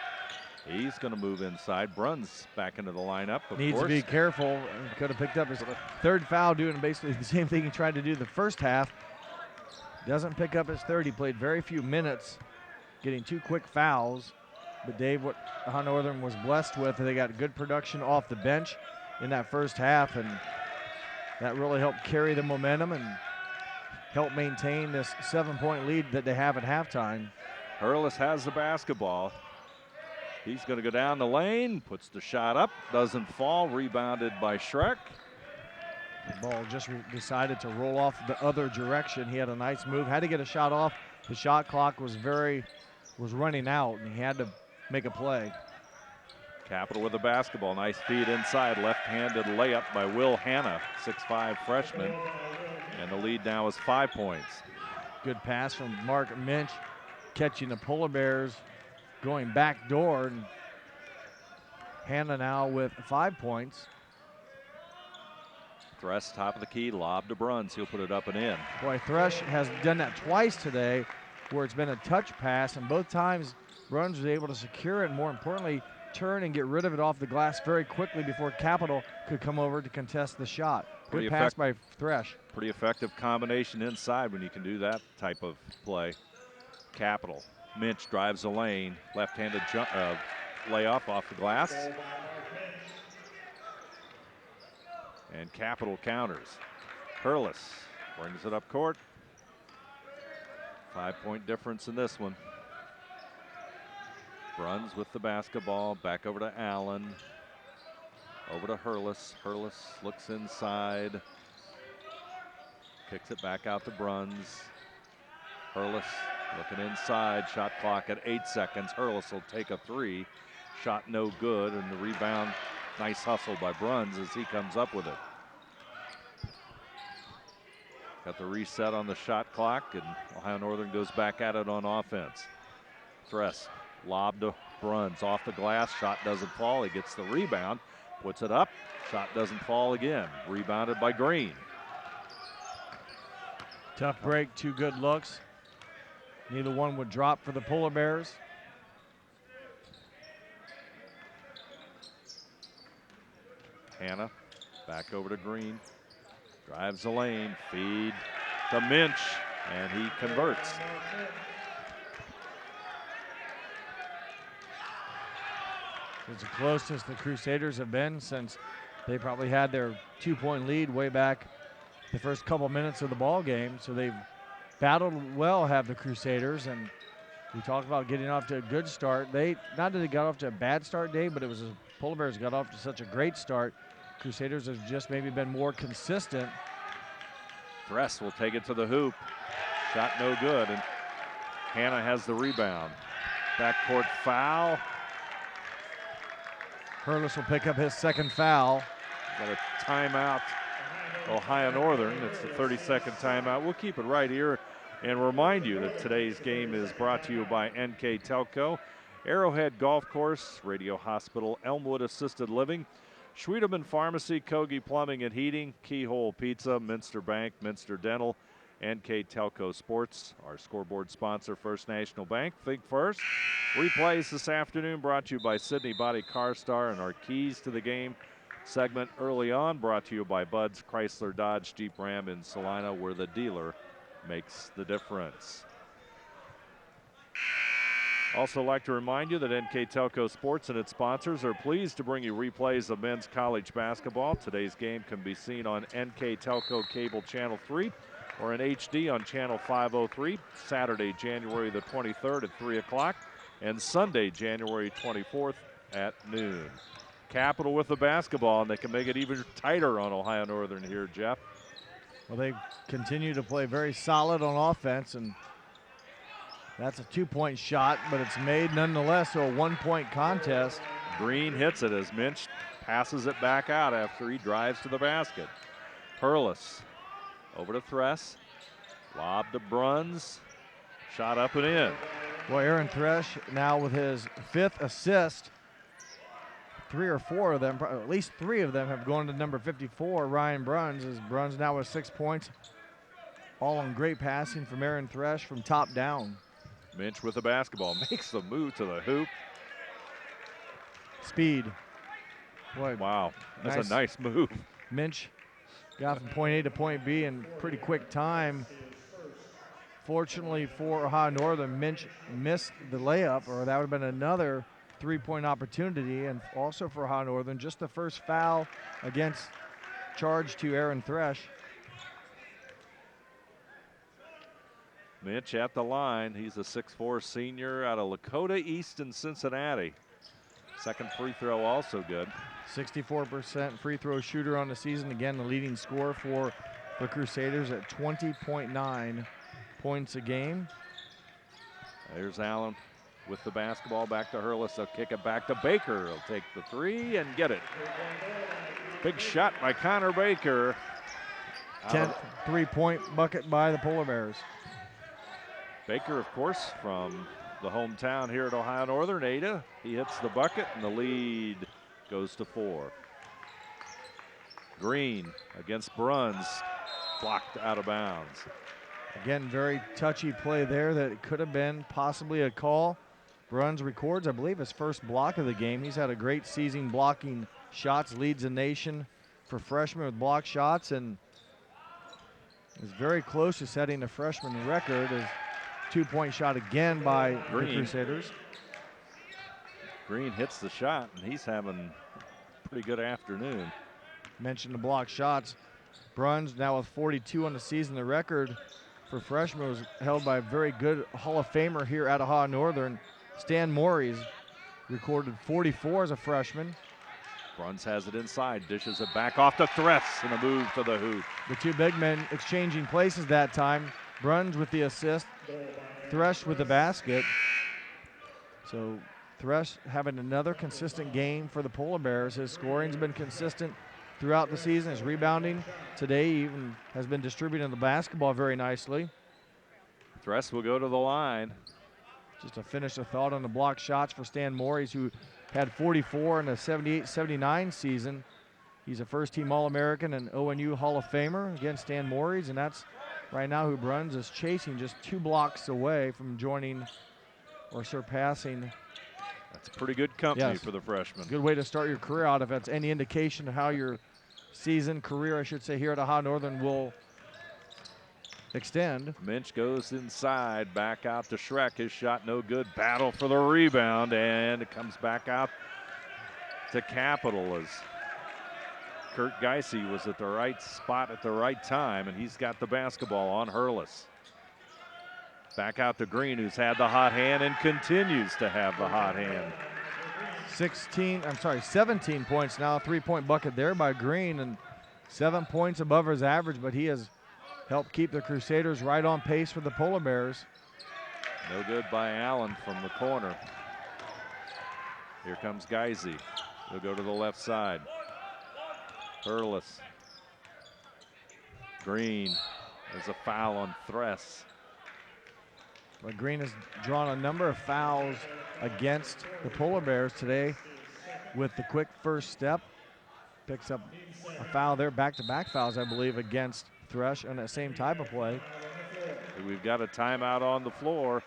He's going to move inside. Bruns back into the lineup. Needs to be careful. Could have picked up his third foul, doing basically the same thing he tried to do the first half. Doesn't pick up his third. He played very few minutes, getting 2 quick fouls. But Dave, what Ohio Northern was blessed with, they got good production off the bench in that first half, and that really helped carry the momentum and help maintain this 7-point lead that they have at halftime. Hurlis has the basketball. He's going to go down the lane, puts the shot up, doesn't fall, rebounded by Schreck. The ball just decided to roll off the other direction. He had a nice move, had to get a shot off. The shot clock was running out, and he had to make a play. Capital with the basketball, nice feed inside, left-handed layup by Will Hanna, 6'5" freshman, and the lead now is 5 points. Good pass from Mark Minch, catching the Polar Bears, going back door, and Hanna now with 5 points. Thresh, top of the key, lob to Bruns, he'll put it up and in. Boy, Thresh has done that twice today, where it's been a touch pass, and both times Bruns was able to secure it, and more importantly, turn and get rid of it off the glass very quickly before Capital could come over to contest the shot. Good pass by Thresh. Pretty effective combination inside when you can do that type of play. Capital. Minch drives the lane, left-handed layup off the glass. And Capital counters. Hurlis brings it up court. 5-point difference in this one. Bruns with the basketball, back over to Allen. Over to Hurlis. Hurlis looks inside. Kicks it back out to Bruns. Hurlis Looking inside, shot clock at 8 seconds. Hurlis will take a three. Shot no good, and the rebound, nice hustle by Bruns as he comes up with it. Got the reset on the shot clock, and Ohio Northern goes back at it on offense. Thress, lob to Bruns, off the glass, shot doesn't fall. He gets the rebound, puts it up, shot doesn't fall again. Rebounded by Green. Tough break, 2 good looks. Neither one would drop for the Polar Bears. Hannah back over to Green. Drives the lane, feed to Minch, and he converts. It's the closest the Crusaders have been since they probably had their 2-point lead way back the first couple minutes of the ball game. So they've battled well, have the Crusaders, and we talked about getting off to a good start. Not that they got off to a bad start, Dave, but it was Polar Bears got off to such a great start. Crusaders have just maybe been more consistent. Thress will take it to the hoop. Shot no good, and Hannah has the rebound. Backcourt foul. Hurlis will pick up his second foul. Got a timeout, Ohio Northern. It's the 32nd timeout. We'll keep it right here and remind you that today's game is brought to you by NKTelco, Arrowhead Golf Course, Radio Hospital, Elmwood Assisted Living, Schwedeman Pharmacy, Kogi Plumbing and Heating, Keyhole Pizza, Minster Bank, Minster Dental, NKTelco Sports, our scoreboard sponsor, First National Bank. Think First. Replays this afternoon brought to you by Sydney Body Car Star, and our keys to the game segment early on brought to you by Bud's Chrysler Dodge Jeep Ram in Salina, where the dealer makes the difference. Also like to remind you that NKTelco Sports and its sponsors are pleased to bring you replays of men's college basketball. Today's game can be seen on NKTelco Cable Channel 3 or in HD on Channel 503, Saturday, January the 23rd at 3 o'clock, and Sunday, January 24th at noon. Capital with the basketball, and they can make it even tighter on Ohio Northern here, Jeff. Well, they continue to play very solid on offense, and that's a 2-point shot, but it's made nonetheless, so a 1-point contest. Green hits it as Minch passes it back out after he drives to the basket. Hurlis over to Thress, lob to Bruns, shot up and in. Well, Aaron Thresh now with his 5th assist. 3 or 4 of them, at least 3 of them have gone to number 54, Ryan Bruns, as Bruns now with 6 points. All on great passing from Aaron Thresh from top down. Minch with the basketball, makes the move to the hoop. Speed. Boy, wow, that's a nice move. Minch got from point A to point B in pretty quick time. Fortunately for Ohio Northern, Minch missed the layup, or that would have been another 3-point opportunity. And also for Ohio Northern, just the first foul against charge to Aaron Thresh. Minch at the line. He's a 6'4" senior out of Lakota East in Cincinnati. Second free throw also good. 64% free throw shooter on the season. Again, the leading scorer for the Crusaders at 20.9 points a game. There's Allen with the basketball, back to Hurlis. They'll kick it back to Baker. He'll take the three and get it. Big shot by Connor Baker. 10th 3-point bucket by the Polar Bears. Baker, of course, from the hometown here at Ohio Northern, Ada. He hits the bucket, and the lead goes to 4. Green against Bruns, blocked out of bounds. Again, very touchy play there that it could have been possibly a call. Bruns records, I believe, his first block of the game. He's had a great season blocking shots, leads the nation for freshmen with block shots, and is very close to setting the freshman record. His 2-point shot again by the Crusaders. Green hits the shot, and he's having a pretty good afternoon. Mentioned the block shots. Bruns now with 42 on the season. The record for freshmen was held by a very good Hall of Famer here at Ohio Northern. Stan Morey's recorded 44 as a freshman. Bruns has it inside, dishes it back off to Thress and a move to the hoop. The two big men exchanging places that time. Bruns with the assist. Thresh with the basket. So Thresh having another consistent game for the Polar Bears. His scoring's been consistent throughout the season. His rebounding today even has been distributing the basketball very nicely. Thresh will go to the line. Just to finish a thought on the block shots for Stan Morris, who had 44 in the 78-79 season. He's a first-team All-American and ONU Hall of Famer. Again, Stan Morris, and that's right now who Bruns is chasing, just 2 blocks away from joining or surpassing. That's pretty good company for the freshman. Good way to start your career out if that's any indication of how your career, I should say, here at Ohio Northern will extend. Minch goes inside, back out to Schreck. His shot no good. Battle for the rebound, and it comes back out to Capital as Kurt Geisey was at the right spot at the right time, and he's got the basketball on Hurlis. Back out to Green, who's had the hot hand and continues to have the hot hand. 17 points now, 3-point bucket there by Green, and 7 points above his average, but he has helped keep the Crusaders right on pace for the Polar Bears. No good by Allen from the corner. Here comes Geisey. He'll go to the left side. Hurlis. Green. There's a foul on Thress. But Green has drawn a number of fouls against the Polar Bears today with the quick first step. Picks up a foul there, back-to-back fouls, I believe, against Thresh on that same type of play. We've got a timeout on the floor.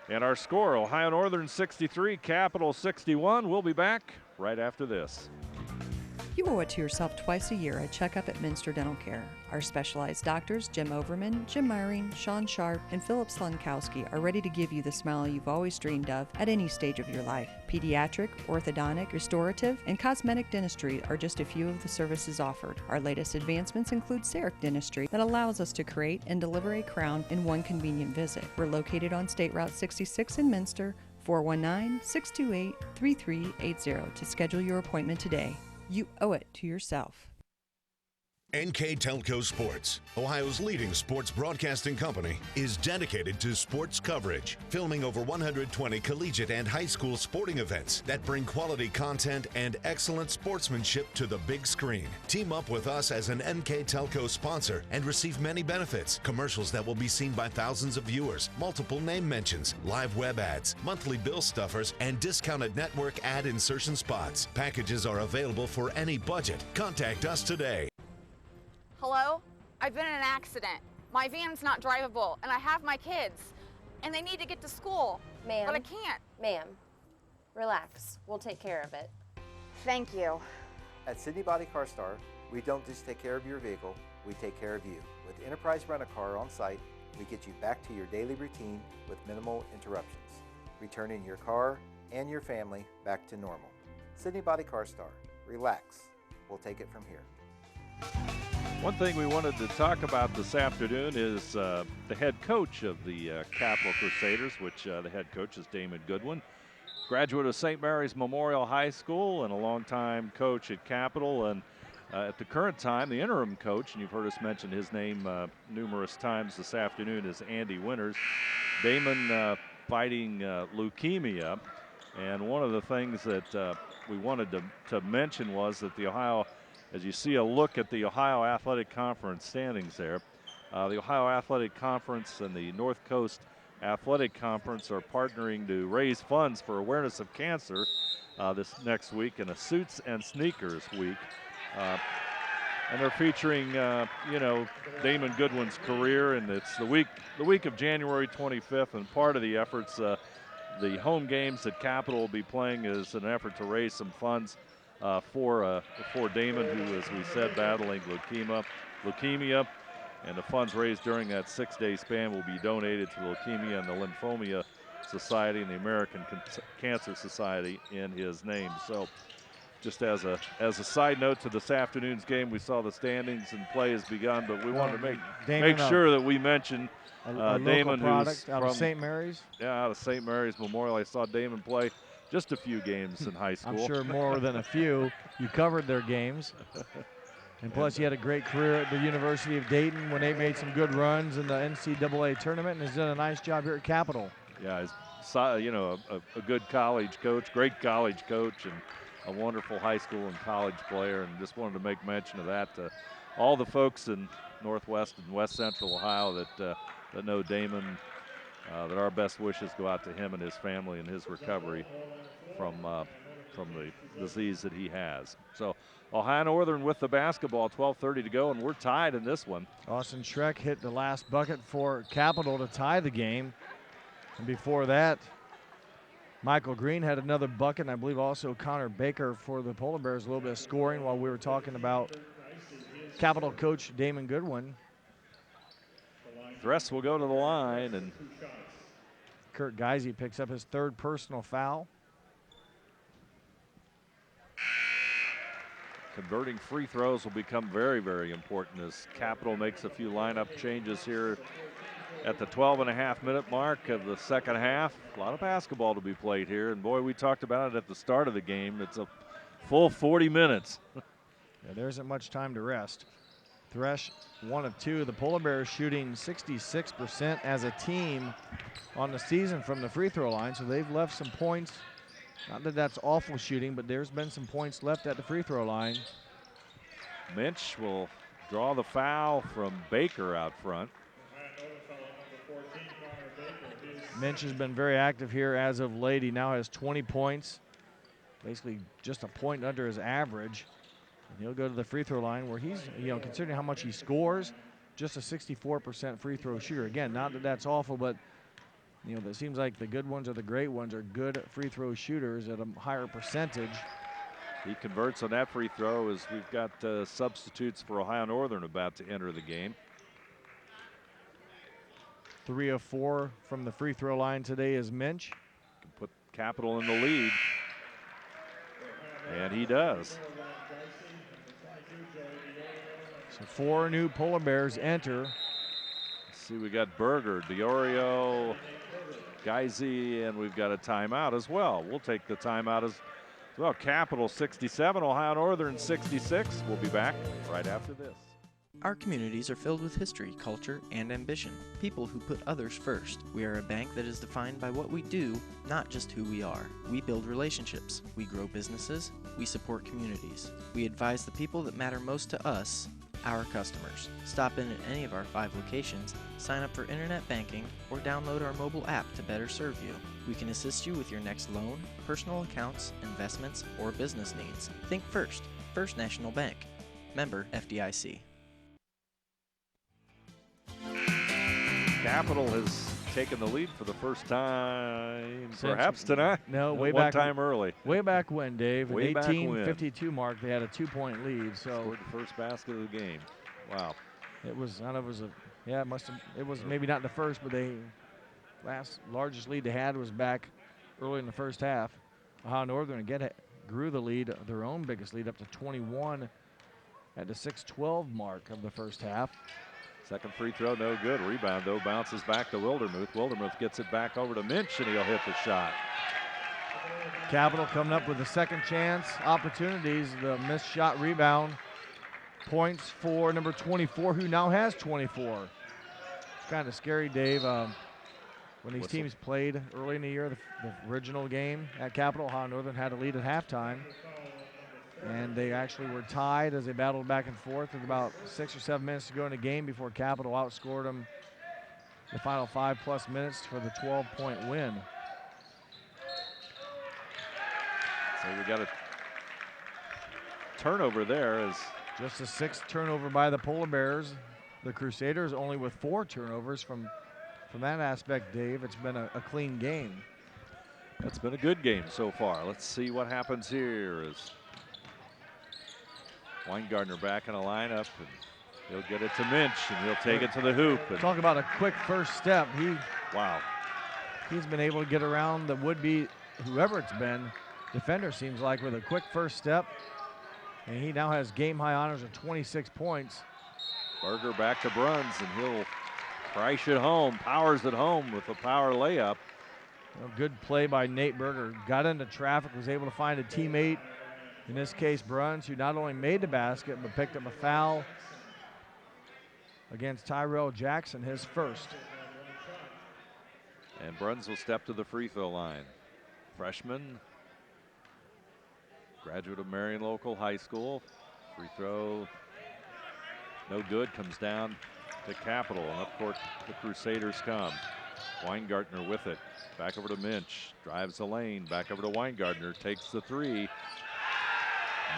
And our score, Ohio Northern 63, Capital 61. We'll be back right after this. You owe it to yourself twice a year a checkup at Minster Dental Care. Our specialized doctors, Jim Overman, Jim Myring, Sean Sharp, and Philip Slunkowski, are ready to give you the smile you've always dreamed of at any stage of your life. Pediatric, orthodontic, restorative, and cosmetic dentistry are just a few of the services offered. Our latest advancements include CEREC dentistry that allows us to create and deliver a crown in one convenient visit. We're located on State Route 66 in Minster, 419-628-3380 to schedule your appointment today. You owe it to yourself. NKTelco Sports, Ohio's leading sports broadcasting company, is dedicated to sports coverage, filming over 120 collegiate and high school sporting events that bring quality content and excellent sportsmanship to the big screen. Team up with us as an NKTelco sponsor and receive many benefits: commercials that will be seen by thousands of viewers, multiple name mentions, live web ads, monthly bill stuffers, and discounted network ad insertion spots. Packages are available for any budget. Contact us today. Hello? I've been in an accident. My van's not drivable, and I have my kids, and they need to get to school, Ma'am. but I can't. Ma'am, relax. We'll take care of it. Thank you. At Sydney Body Car Star, we don't just take care of your vehicle, we take care of you. With Enterprise Rent-A-Car on site, we get you back to your daily routine with minimal interruptions, returning your car and your family back to normal. Sydney Body Car Star. Relax. We'll take it from here. One thing we wanted to talk about this afternoon is the head coach of the Capital Crusaders, which the head coach is Damon Goodwin, graduate of St. Mary's Memorial High School and a longtime coach at Capital, and at the current time, the interim coach, and you've heard us mention his name numerous times this afternoon, is Andy Winters. Damon fighting leukemia, and one of the things that we wanted to mention was that the Ohio, as you see a look at the Ohio Athletic Conference standings there, the Ohio Athletic Conference and the North Coast Athletic Conference are partnering to raise funds for awareness of cancer this next week in a Suits and Sneakers week. And they're featuring, Damon Goodwin's career, and it's the week of January 25th, and part of the efforts, the home games that Capital will be playing is an effort to raise some funds for Damon, who, as we said, battling leukemia, and the funds raised during that 6-day span will be donated to the Leukemia and the Lymphoma Society and the American Cancer Society in his name. So, just as a side note to this afternoon's game, we saw the standings and play has begun, but we wanted to make sure that we mention Damon, who's out from of St. Mary's. Yeah, out of St. Mary's Memorial. I saw Damon play just a few games in high school. I'm sure more than a few. You covered their games. And plus, he had a great career at the University of Dayton when they made some good runs in the NCAA tournament, and has done a nice job here at Capital. Yeah, he's a good college coach, great college coach, and a wonderful high school and college player. And just wanted to make mention of that to all the folks in Northwest and West Central Ohio that know Damon. That our best wishes go out to him and his family and his recovery from the disease that he has. So Ohio Northern with the basketball, 12:30 to go, and we're tied in this one. Austin Schreck hit the last bucket for Capital to tie the game. And before that, Michael Green had another bucket, and I believe also Connor Baker for the Polar Bears, a little bit of scoring while we were talking about Capital coach Damon Goodwin. Thress will go to the line, and Kurt Geisey picks up his third personal foul. Converting free throws will become very, very important as Capital makes a few lineup changes here at the 12.5-minute mark of the second half. A lot of basketball to be played here, and boy, we talked about it at the start of the game. It's a full 40 minutes. Yeah, there isn't much time to rest. Thresh 1 of 2. The Polar Bears shooting 66% as a team on the season from the free throw line, so they've left some points. Not that that's awful shooting, but there's been some points left at the free throw line. Minch will draw the foul from Baker out front. Minch has been very active here as of late. He now has 20 points, basically just a point under his average. And he'll go to the free throw line where he's, considering how much he scores, just a 64% free throw shooter. Again, not that that's awful, but it seems like the good ones or the great ones are good free throw shooters at a higher percentage. He converts on that free throw as we've got substitutes for Ohio Northern about to enter the game. 3 of 4 from the free throw line today is Minch. Can put Capital in the lead, and he does. So 4 new Polar Bears enter. Let's see, we got Berger, Diorio, Geisey, and we've got a timeout as well. We'll take the timeout as well. Capital 67, Ohio Northern 66. We'll be back right after this. Our communities are filled with history, culture, and ambition. People who put others first. We are a bank that is defined by what we do, not just who we are. We build relationships. We grow businesses. We support communities. We advise the people that matter most to us, our customers. Stop in at any of our 5 locations, sign up for internet banking, or download our mobile app to better serve you. We can assist you with your next loan, personal accounts, investments, or business needs. Think first. First National Bank. Member FDIC. Capital has taken the lead for the first time, Since perhaps tonight. No, way one back time early. Way back when, Dave. Way in back 1852 mark, they had a 2-point lead. So scored the first basket of the game. Wow. It was, I don't know, it was it was maybe not the first, but last largest lead they had was back early in the first half. Ohio Northern again grew the lead, their own biggest lead, up to 21 at the 6:12 mark of the first half. Second free throw, no good. Rebound, though, bounces back to Wildermuth. Wildermuth gets it back over to Minch, and he'll hit the shot. Capital coming up with a second chance opportunities. The missed shot rebound. Points for number 24, who now has 24. It's kind of scary, Dave. When these teams played early in the year, the original game at Capital, Ohio Northern had a lead at halftime. And they actually were tied as they battled back and forth with about 6 or 7 minutes to go in the game before Capital outscored them the final 5+ minutes for the 12-point win. So we got a turnover there. As just a 6th turnover by the Polar Bears. The Crusaders only with 4 turnovers. From that aspect, Dave, it's been a clean game. That's been a good game so far. Let's see what happens here as Weingartner back in the lineup, and he'll get it to Minch, and he'll take it to the hoop. And talk about a quick first step. Wow. He's been able to get around the would-be, whoever it's been, defender, seems like, with a quick first step. And he now has game-high honors of 26 points. Berger back to Bruns, and he'll crash it home, powers it home with a power layup. Good play by Nate Berger. Got into traffic, was able to find a teammate, In this case, Bruns, who not only made the basket, but picked up a foul against Tyrell Jackson, his first. And Bruns will step to the free throw line. Freshman, graduate of Marion Local High School. Free throw, no good, comes down to Capital, and up court the Crusaders come. Weingartner with it, back over to Minch, drives the lane, back over to Weingartner, takes the three.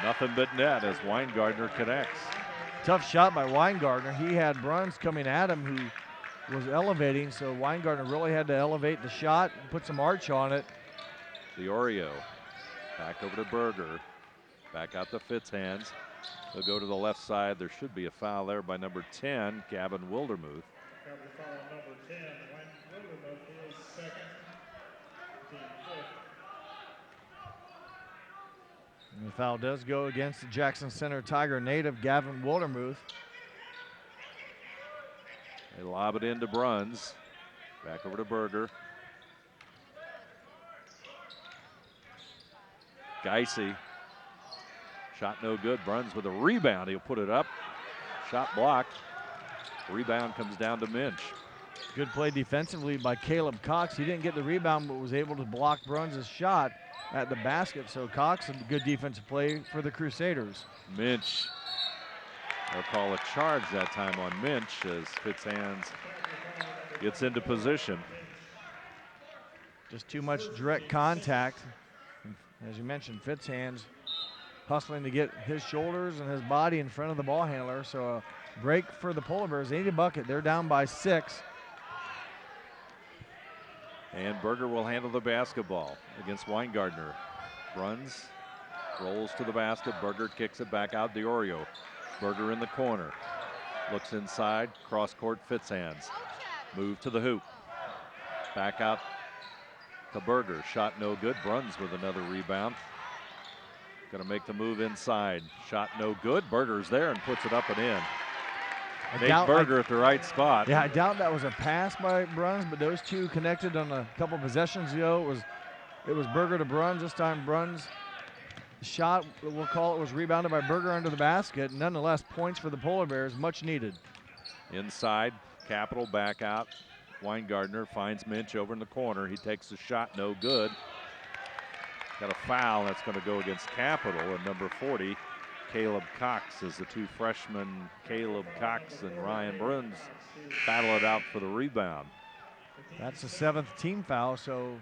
Nothing but net as Weingartner connects. Tough shot by Weingartner. He had Bruns coming at him who was elevating, so Weingartner really had to elevate the shot and put some arch on it. Diorio back over to Berger, back out to Fitzhands. They'll go to the left side. There should be a foul there by number 10, Gavin Wildermuth. And the foul does go against the Jackson Center Tiger native, Gavin Wildermuth. They lob it into Bruns. Back over to Berger. Geisey. Shot no good. Bruns with a rebound. He'll put it up. Shot blocked. Rebound comes down to Minch. Good play defensively by Caleb Cox. He didn't get the rebound, but was able to block Bruns' shot at the basket. So Cox, a good defensive play for the Crusaders. Minch. They'll call a charge that time on Minch as Fitzhands gets into position. Just too much direct contact. As you mentioned, Fitzhands hustling to get his shoulders and his body in front of the ball handler. So a break for the Polar Bears. They need a bucket. They're down by 6. And Berger will handle the basketball against Weingartner. Bruns rolls to the basket. Berger kicks it back out. Diorio. Berger in the corner. Looks inside. Cross court Fitzhands. Move to the hoop. Back out to Berger. Shot no good. Bruns with another rebound. Going to make the move inside. Shot no good. Berger's there and puts it up and in. Nate Berger at the right spot. Yeah, I doubt that was a pass by Bruns, but those two connected on a couple possessions ago. It was Berger to Bruns. This time Bruns' shot, we'll call it, was rebounded by Berger under the basket. Nonetheless, points for the Polar Bears, much needed. Inside, Capital back out. Weingartner finds Minch over in the corner. He takes the shot, no good. Got a foul that's going to go against Capital, and number 40, Caleb Cox, as the two freshmen, Caleb Cox and Ryan Bruns, battle it out for the rebound. That's the 7th team foul, so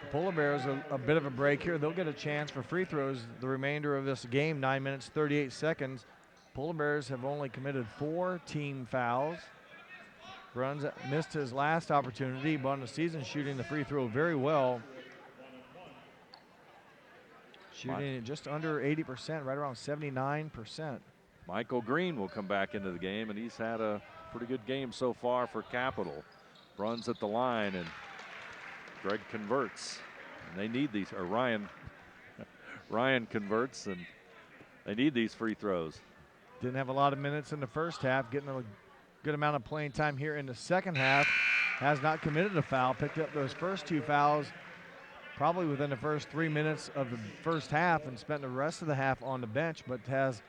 the Polar Bears a bit of a break here. They'll get a chance for free throws the remainder of this game, 9 minutes, 38 seconds. Polar Bears have only committed 4 team fouls. Bruns missed his last opportunity, but on the season shooting the free throw very well. Shooting just under 80%, right around 79%. Michael Green will come back into the game, and he's had a pretty good game so far for Capital. Bruns at the line, and Greg converts. And they need these, or Ryan converts, and they need these free throws. Didn't have a lot of minutes in the first half, getting a good amount of playing time here in the second half. Has not committed a foul, picked up those first 2 fouls probably within the first 3 minutes of the first half and spent the rest of the half on the bench, but has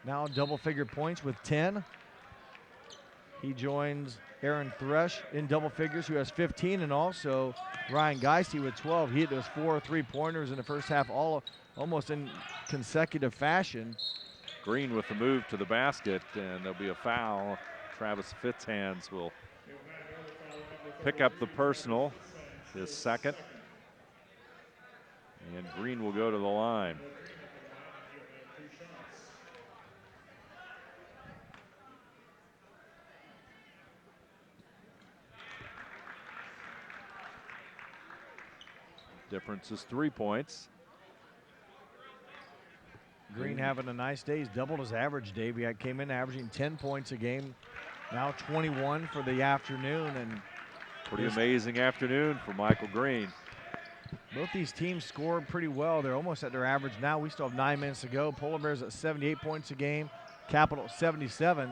now double-figure points with 10. He joins Aaron Thresh in double figures, who has 15, and also Ryan Geisty with 12. He hit those 4 3-pointers in the first half, all almost in consecutive fashion. Green with the move to the basket, and there'll be a foul. Travis Fitzhands will pick up the personal, his second. And Green will go to the line. Difference is 3 points. Green having a nice day. He's doubled his average, Dave. He came in averaging 10 points a game. Now 21 for the afternoon. And pretty amazing afternoon for Michael Green. Both these teams scored pretty well. They're almost at their average now. We still have 9 minutes to go. Polar Bears at 78 points a game. Capital 77.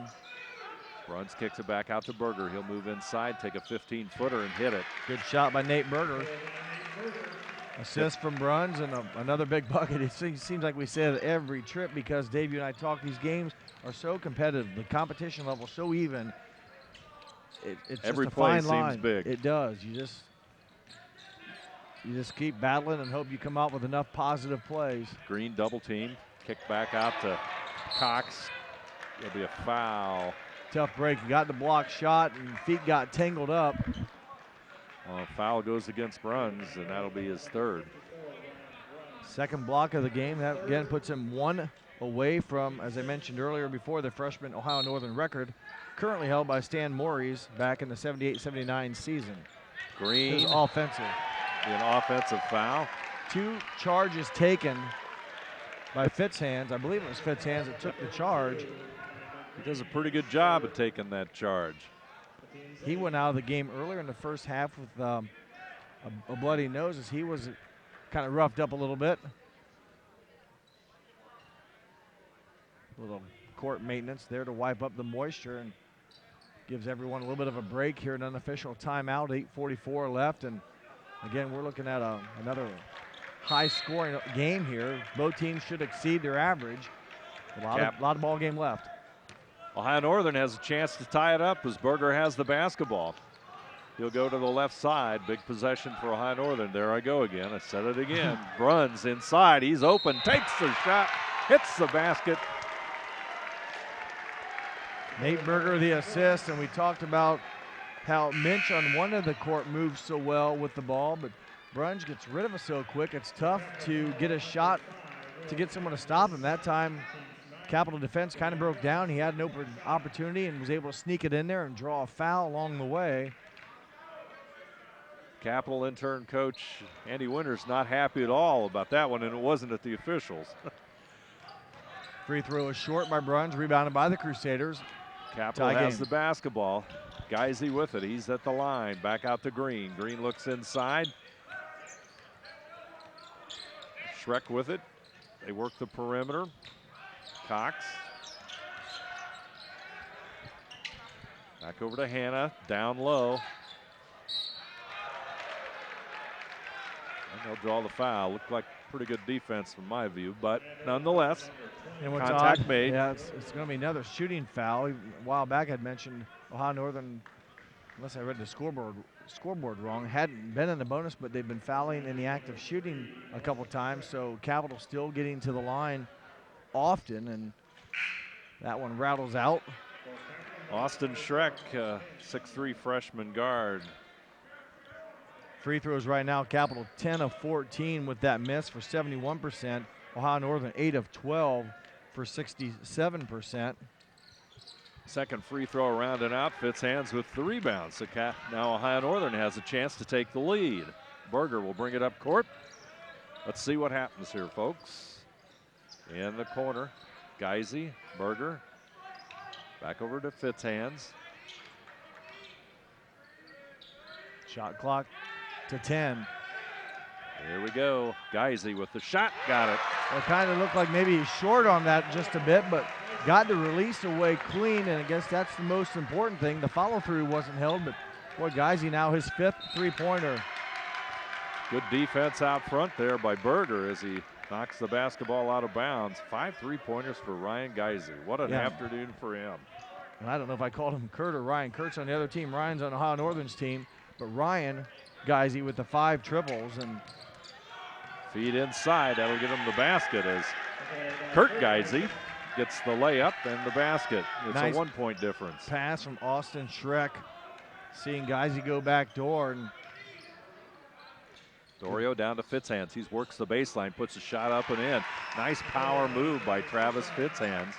Bruns kicks it back out to Berger. He'll move inside, take a 15-footer and hit it. Good shot by Nate Berger. Assist from Bruns and another big bucket. It seems like we say it every trip because Dave, you and I talk, these games are so competitive. The competition level so even. It's every just a play fine line. seems big. It does. You just keep battling and hope you come out with enough positive plays. Green double team. Kick back out to Cox. It'll be a foul. Tough break. He got the block shot and feet got tangled up. Foul goes against Bruns, and that'll be his third. Second block of the game. That again puts him one away from, as I mentioned earlier before, the freshman Ohio Northern record, currently held by Stan Morris back in the 78-79 season. Green. This is offensive. An offensive foul. 2 charges taken by Fitzhands. I believe it was Fitzhands that took the charge. He does a pretty good job of taking that charge. He went out of the game earlier in the first half with a bloody nose as he was kind of roughed up a little bit. A little court maintenance there to wipe up the moisture and gives everyone a little bit of a break here, an unofficial timeout, 8:44 left. And again, we're looking at another high-scoring game here. Both teams should exceed their average. A lot of ball game left. Ohio Northern has a chance to tie it up as Berger has the basketball. He'll go to the left side. Big possession for Ohio Northern. There I go again. I said it again. Bruns inside. He's open. Takes the shot. Hits the basket. Nate Berger the assist, and we talked about how Minch on one of the court moves so well with the ball, but Bruns gets rid of it so quick. It's tough to get a shot to get someone to stop him. That time, Capital defense kind of broke down. He had an open opportunity and was able to sneak it in there and draw a foul along the way. Capital intern coach Andy Winters not happy at all about that one, and it wasn't at the officials. Free throw is short by Bruns, rebounded by the Crusaders. Capital has the basketball. Geisy with it. He's at the line. Back out to Green. Green looks inside. Schreck with it. They work the perimeter. Cox. Back over to Hanna, down low. And they'll draw the foul. Looked like pretty good defense from my view, but nonetheless, contact made. Yeah, it's going to be another shooting foul. A while back I'd mentioned Ohio Northern, unless I read the scoreboard wrong, hadn't been in the bonus, but they've been fouling in the act of shooting a couple times, so Capital still getting to the line often, and that one rattles out. Austin Schreck, 6'3" freshman guard. Free throws right now, Capital 10 of 14 with that miss for 71%. Ohio Northern 8 of 12 for 67%. Second free throw around and out. Fitzhands with the rebound. So now Ohio Northern has a chance to take the lead. Berger will bring it up court. Let's see what happens here, folks. In the corner, Geisy, Berger. Back over to Fitzhands. Shot clock to 10. Here we go. Geisy with the shot. Got it. It kind of looked like maybe he's short on that just a bit, but got the release away clean, and I guess that's the most important thing. The follow-through wasn't held, but boy, Geisy now his 5th three-pointer. Good defense out front there by Berger as he knocks the basketball out of bounds. 5 3-pointers for Ryan Geisy. What an afternoon for him. And I don't know if I called him Kurt or Ryan. Kurt's on the other team. Ryan's on Ohio Northern's team. But Ryan Geisy with the 5 triples. And feed inside. That'll get him the basket as Kurt Geisy gets the layup and the basket. It's nice a 1-point difference. Pass from Austin Schreck. Seeing Geisy go back door. And Dorio down to Fitzhands. He works the baseline, puts a shot up and in. Nice power move by Travis Fitzhands.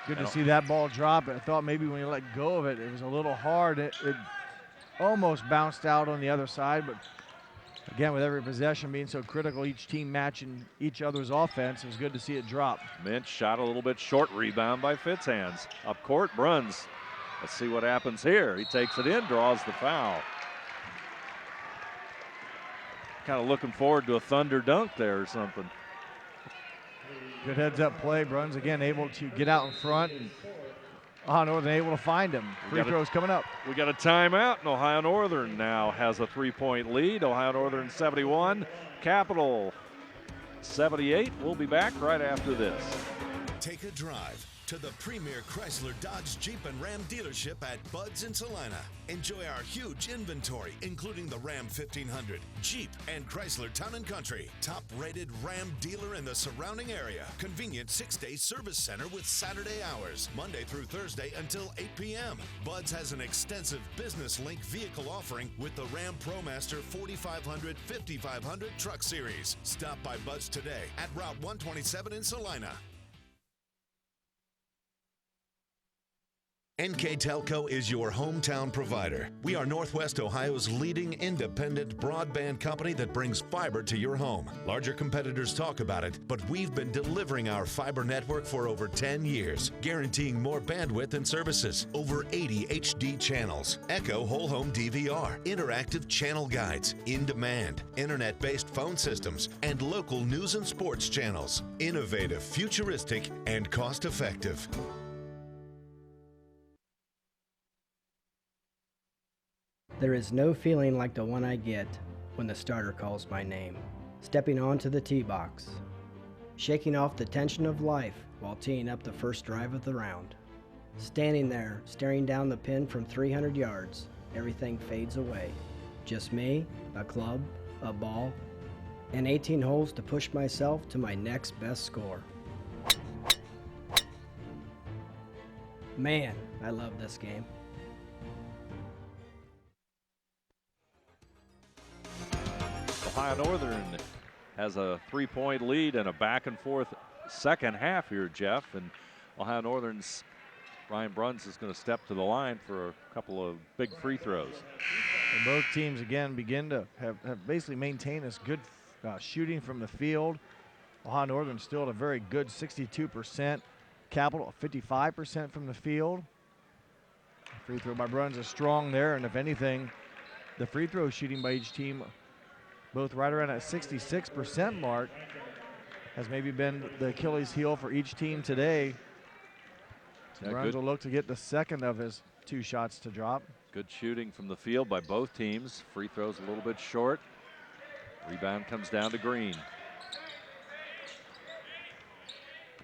Good to see that ball drop. I thought maybe when you let go of it, it was a little hard. It almost bounced out on the other side, but again, with every possession being so critical, each team matching each other's offense, it was good to see it drop. Minch shot a little bit short, rebound by Fitzhands. Up court, Bruns. Let's see what happens here. He takes it in, draws the foul. Kind of looking forward to a thunder dunk there or something. Good heads-up play. Bruns again able to get out in front and Ohio Northern able to find him. Free throws coming up. We got a timeout, and Ohio Northern now has a 3-point lead. Ohio Northern 71, Capital 78. We'll be back right after this. Take a drive to the premier Chrysler, Dodge, Jeep, and Ram dealership at Bud's in Salina. Enjoy our huge inventory, including the Ram 1500, Jeep, and Chrysler Town & Country. Top-rated Ram dealer in the surrounding area. Convenient 6-day service center with Saturday hours, Monday through Thursday until 8 p.m. Bud's has an extensive business link vehicle offering with the Ram ProMaster 4500, 5500 truck series. Stop by Bud's today at Route 127 in Salina. NKTelco is your hometown provider. We are Northwest Ohio's leading independent broadband company that brings fiber to your home. Larger competitors talk about it, but we've been delivering our fiber network for over 10 years, guaranteeing more bandwidth and services, over 80 HD channels, Echo whole home DVR, interactive channel guides, in-demand, internet-based phone systems, and local news and sports channels. Innovative, futuristic, and cost-effective. There is no feeling like the one I get when the starter calls my name. Stepping onto the tee box, shaking off the tension of life while teeing up the first drive of the round. Standing there, staring down the pin from 300 yards, everything fades away. Just me, a club, a ball, and 18 holes to push myself to my next best score. Man, I love this game. Ohio Northern has a 3-point lead and a back and forth second half here, Jeff. And Ohio Northern's Ryan Bruns is going to step to the line for a couple of big free throws. And both teams again begin to have basically maintained this good shooting from the field. Ohio Northern still at a very good 62%. Capital 55% from the field. Free throw by Bruns is strong there, and if anything, the free throw shooting by each team, both right around that 66% mark, has maybe been the Achilles heel for each team today. Bruns will look to get the second of his 2 shots to drop. Good shooting from the field by both teams. Free throws a little bit short. Rebound comes down to Green.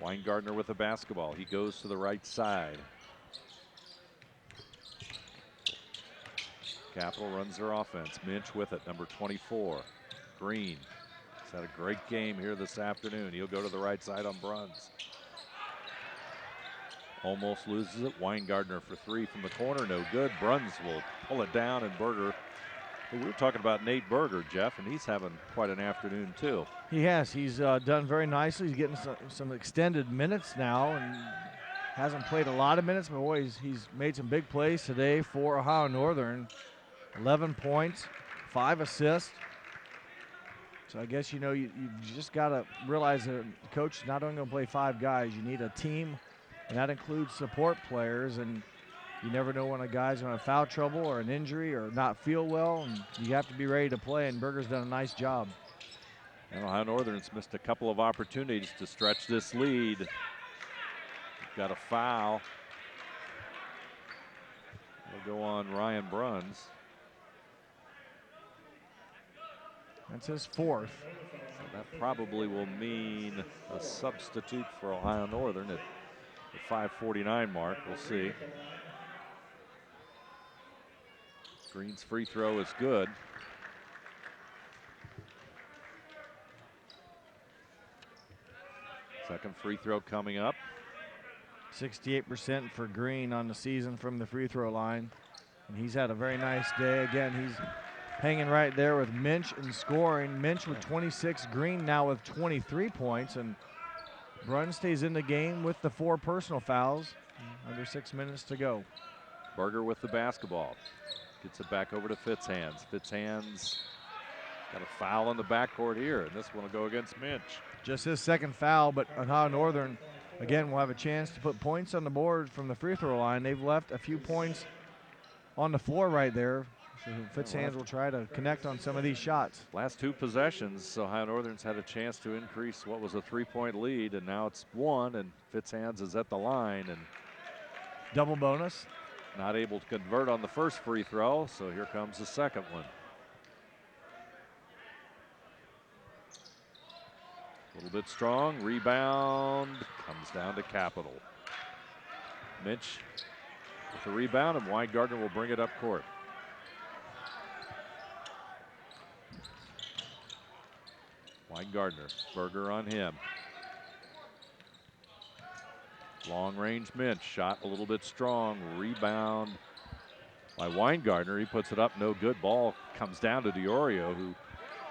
Weingartner with the basketball. He goes to the right side. Capital runs their offense. Minch with it, number 24. Green has had a great game here this afternoon. He'll go to the right side on Bruns. Almost loses it. Weingartner for 3 from the corner. No good. Bruns will pull it down, and Berger. We were talking about Nate Berger, Jeff, and he's having quite an afternoon too. He has. He's done very nicely. He's getting some extended minutes now, and hasn't played a lot of minutes, but boy, he's made some big plays today for Ohio Northern. 11 points, 5 assists. So I guess, you know, you just got to realize that the coach is not only going to play 5 guys. You need a team, and that includes support players. And you never know when a guy's going to have foul trouble or an injury or not feel well, and you have to be ready to play, and Berger's done a nice job. And Ohio Northern's missed a couple of opportunities to stretch this lead. Got a foul. It'll go on Ryan Bruns. That's his 4th. So that probably will mean a substitute for Ohio Northern at the 5:49 mark. We'll see. Green's free throw is good. Second free throw coming up. 68% for Green on the season from the free throw line. And he's had a very nice day. Again, he's hanging right there with Minch and scoring. Minch with 26, Green now with 23 points. And Brun stays in the game with the 4 personal fouls. Under 6 minutes to go. Berger with the basketball. Gets it back over to Fitzhands. Fitzhands got a foul in the backcourt here, and this one will go against Minch. Just his 2nd foul, but Ohio Northern, again, will have a chance to put points on the board from the free throw line. They've left a few points on the floor right there. So Fitzhands will try to connect on some of these shots. Last 2 possessions, Ohio Northern's had a chance to increase what was a 3-point lead, and now it's 1, and Fitzhands is at the line, and double bonus. Not able to convert on the first free throw, so here comes the second one. A little bit strong, rebound, comes down to Capital. Minch with the rebound, and Weingardner will bring it up court. Weingardner, Berger on him. Long range Minch, shot a little bit strong, rebound by Weingardner. He puts it up, no good. Ball comes down to DiOrio, who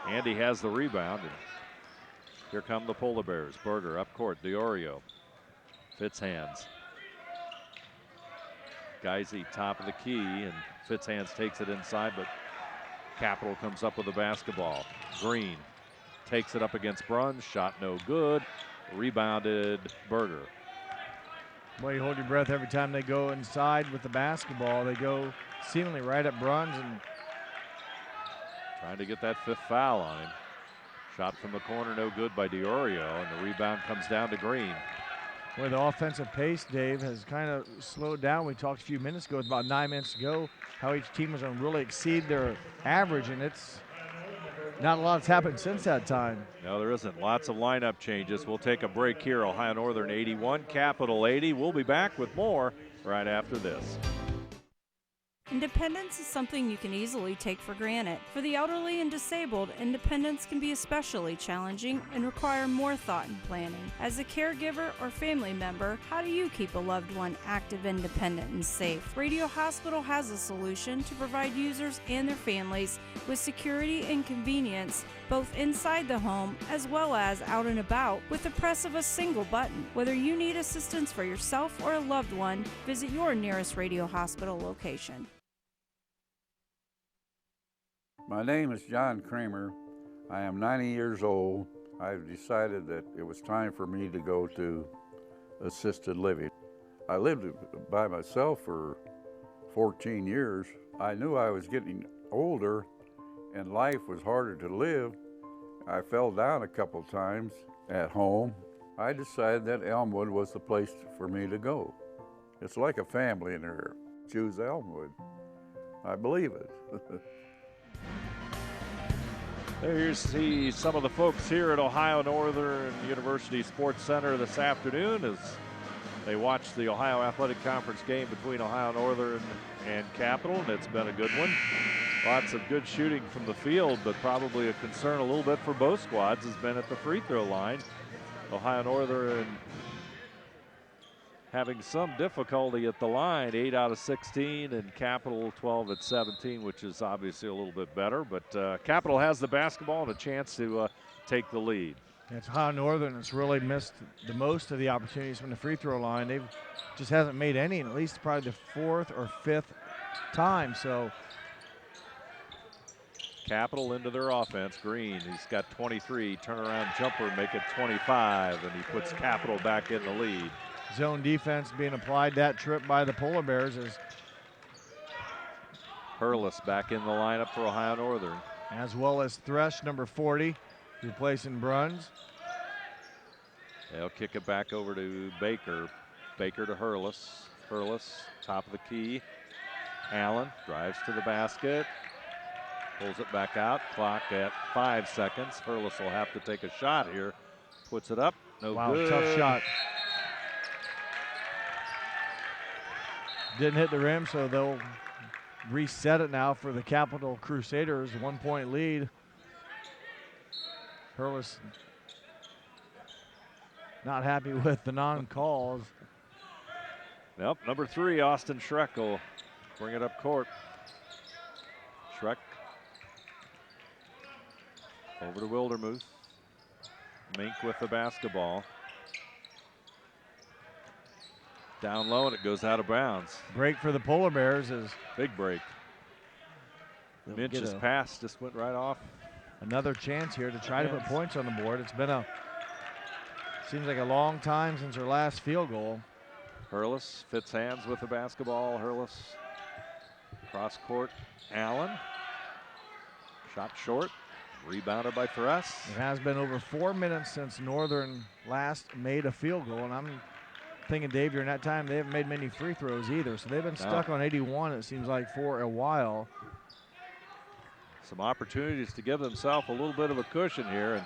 Andy has the rebound. And here come the Polar Bears. Berger up court, DiOrio. Fitzhands. Geisy top of the key, and Fitzhands takes it inside, but Capital comes up with the basketball. Green takes it up against Bruns, shot no good. Rebounded Berger. Well, you hold your breath every time they go inside with the basketball. They go seemingly right at Bruns and trying to get that fifth foul on him. Shot from the corner, no good by DiOrio, and the rebound comes down to Green. Well, the offensive pace, Dave, has kind of slowed down. We talked a few minutes ago, about 9 minutes ago, how each team was going to really exceed their average, and it's not a lot has happened since that time. No, there isn't. Lots of lineup changes. We'll take a break here. Ohio Northern 81, Capital 80. We'll be back with more right after this. Independence is something you can easily take for granted. For the elderly and disabled, independence can be especially challenging and require more thought and planning. As a caregiver or family member, how do you keep a loved one active, independent, and safe? Radio Hospital has a solution to provide users and their families with security and convenience, both inside the home as well as out and about, with the press of a single button. Whether you need assistance for yourself or a loved one, visit your nearest Radio Hospital location. My name is John Cramer. I am 90 years old. I've decided that it was time for me to go to assisted living. I lived by myself for 14 years. I knew I was getting older and life was harder to live. I fell down a couple times at home. I decided that Elmwood was the place for me to go. It's like a family in there. Choose Elmwood. I believe it. There you see some of the folks here at Ohio Northern University Sports Center this afternoon as they watch the Ohio Athletic Conference game between Ohio Northern and Capital, and it's been a good one. Lots of good shooting from the field, but probably a concern a little bit for both squads has been at the free throw line. Ohio Northern having some difficulty at the line, 8 out of 16, and Capital 12 at 17, which is obviously a little bit better. But Capital has the basketball and a chance to take the lead. It's Ohio Northern that's really missed the most of the opportunities from the free throw line. They've just hasn't made any in at least probably the fourth or fifth time. So Capital into their offense. Green, he's got 23, turnaround jumper, make it 25, and he puts Capital back in the lead. Zone defense being applied that trip by the Polar Bears as Hurlis back in the lineup for Ohio Northern. As well as Thresh, number 40, replacing Bruns. They'll kick it back over to Baker. Baker to Hurlis. Hurlis, top of the key. Allen drives to the basket. Pulls it back out. Clock at 5 seconds. Hurlis will have to take a shot here. Puts it up. No good. Wow, tough shot. Didn't hit the rim, so they'll reset it now for the Capital Crusaders. 1 point lead. Hurlis not happy with the non-calls. Nope, number 3, Austin Schreck will bring it up court. Schreck over to Wildermuth. Mink with the basketball. Down low, and it goes out of bounds. Break for the Polar Bears is big break. Minch's pass just went right off. Another chance here to try to put points on the board. It's been seems like a long time since her last field goal. Hurlis, Fitzhands with the basketball. Hurlis, cross court, Allen. Shot short, rebounded by Thress. It has been over 4 minutes since Northern last made a field goal, and I'm thinking, Dave, during that time, they haven't made many free throws either. So they've been stuck on 81, it seems like, for a while. Some opportunities to give themselves a little bit of a cushion here. And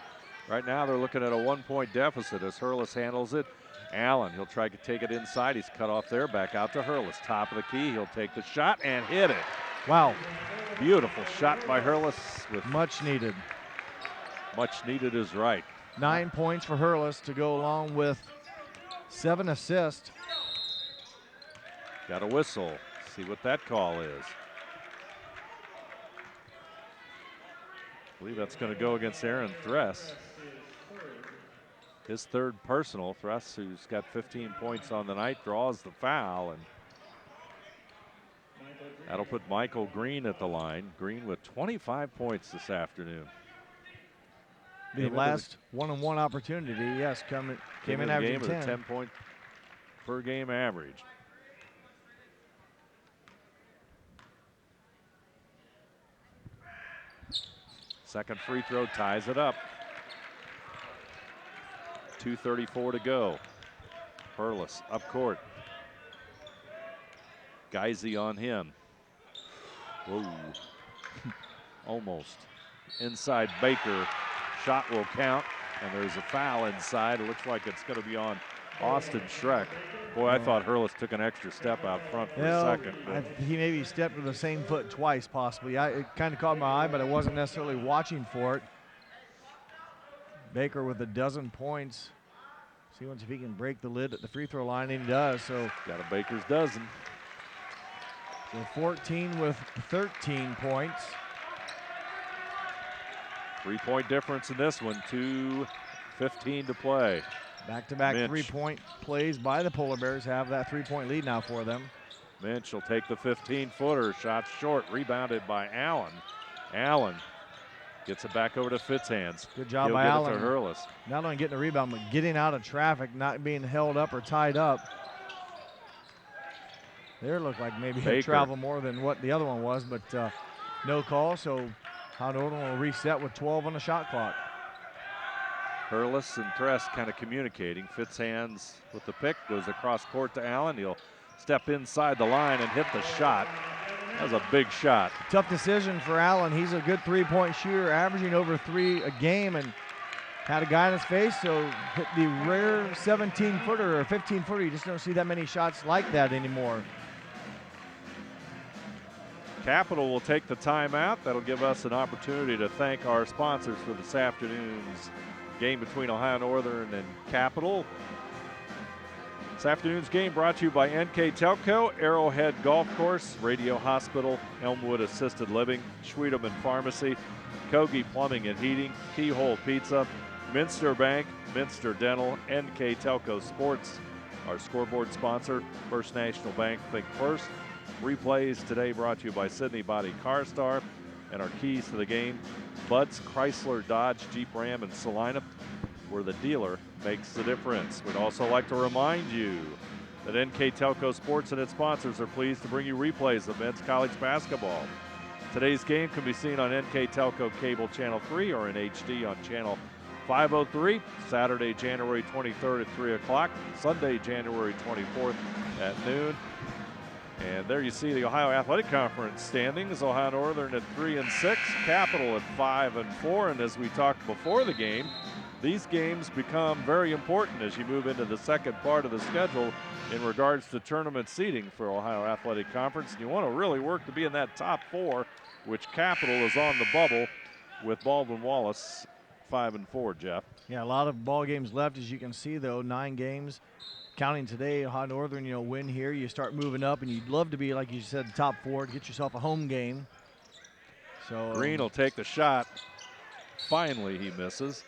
right now they're looking at a 1-point deficit as Hurlis handles it. Allen, he'll try to take it inside. He's cut off there. Back out to Hurlis. Top of the key. He'll take the shot and hit it. Wow. Beautiful shot by Hurlis. With much needed. Much needed is right. 9 points for Hurlis to go along with 7 assists. Got a whistle. See what that call is. I believe that's going to go against Aaron Thress. His third personal. Thress, who's got 15 points on the night, draws the foul, and that'll put Michael Green at the line. Green with 25 points this afternoon. The last one-on-one opportunity, yes, came in averaging 10. With a 10-point per game average. Second free throw ties it up. 2:34 to go. Hurlis up court. Geisy on him. Whoa. Almost. Inside Baker. Shot will count, and there's a foul inside. It looks like it's going to be on Austin Schreck. Boy, I thought Hurlis took an extra step out front for a second. He maybe stepped with the same foot twice, possibly. It kind of caught my eye, but I wasn't necessarily watching for it. Baker with a dozen points. See if he can break the lid at the free throw line, and he does. So got a Baker's dozen. So 14 with 13 points. 3-point difference in this one. 2:15 to play. Back-to-back three-point plays by the Polar Bears have that 3-point lead now for them. Minch will take the 15-footer. Shot short, rebounded by Allen. Allen gets it back over to Fitzhands. Good job He'll by get Allen. it to Hurlis. Not only getting a rebound, but getting out of traffic, not being held up or tied up. There looked like maybe he'll travel more than what the other one was, but no call, so Ohio Northern will reset with 12 on the shot clock. Hurlis and Thress kind of communicating. Fitzhands with the pick, goes across court to Allen. He'll step inside the line and hit the shot. That was a big shot. Tough decision for Allen. He's a good three-point shooter, averaging over 3 a game, and had a guy in his face, so hit the rare 17-footer or 15-footer. You just don't see that many shots like that anymore. Capital will take the timeout. That'll give us an opportunity to thank our sponsors for this afternoon's game between Ohio Northern and Capital. This afternoon's game brought to you by NKTelco, Arrowhead Golf Course, Radio Hospital, Elmwood Assisted Living, Schwedeman Pharmacy, Kogi Plumbing and Heating, Keyhole Pizza, Minster Bank, Minster Dental, NKTelco Sports, our scoreboard sponsor, First National Bank, think first. Replays today brought to you by Sydney Body Car Star, and our keys to the game, Bud's Chrysler, Dodge, Jeep, Ram, and Salina, where the dealer makes the difference. We'd also like to remind you that NKTelco Sports and its sponsors are pleased to bring you replays of men's college basketball. Today's game can be seen on NKTelco Cable Channel 3 or in HD on Channel 503, Saturday, January 23rd at 3 o'clock, Sunday, January 24th at noon. And there you see the Ohio Athletic Conference standings. Ohio Northern at 3-6, Capital at 5-4. And as we talked before the game, these games become very important as you move into the second part of the schedule in regards to tournament seeding for Ohio Athletic Conference. And you want to really work to be in that top 4, which Capital is on the bubble with Baldwin Wallace 5-4, Jeff. Yeah, a lot of ball games left, as you can see, though, 9 games. Counting today, Ohio Northern, win here, you start moving up, and you'd love to be, like you said, top 4 to get yourself a home game. So Green will take the shot. Finally, he misses.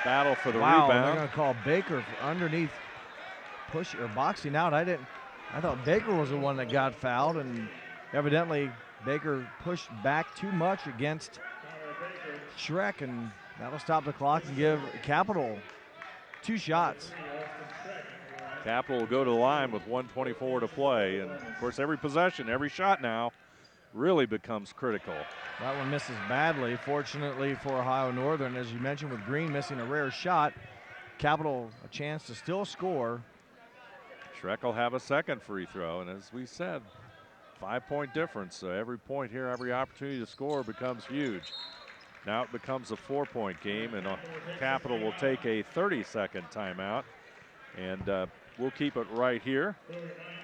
Battle for the rebound. They're going to call Baker for underneath push or boxing out. I thought Baker was the one that got fouled, and evidently Baker pushed back too much against Schreck, and that'll stop the clock and give Capital 2 shots. Capital will go to the line with 1:24 to play. And, of course, every possession, every shot now really becomes critical. That one misses badly. Fortunately for Ohio Northern, as you mentioned, with Green missing a rare shot, Capital a chance to still score. Schreck will have a second free throw, and as we said, 5-point difference. So every point here, every opportunity to score becomes huge. Now it becomes a 4-point game, and Capital will take a 30-second timeout, and we'll keep it right here.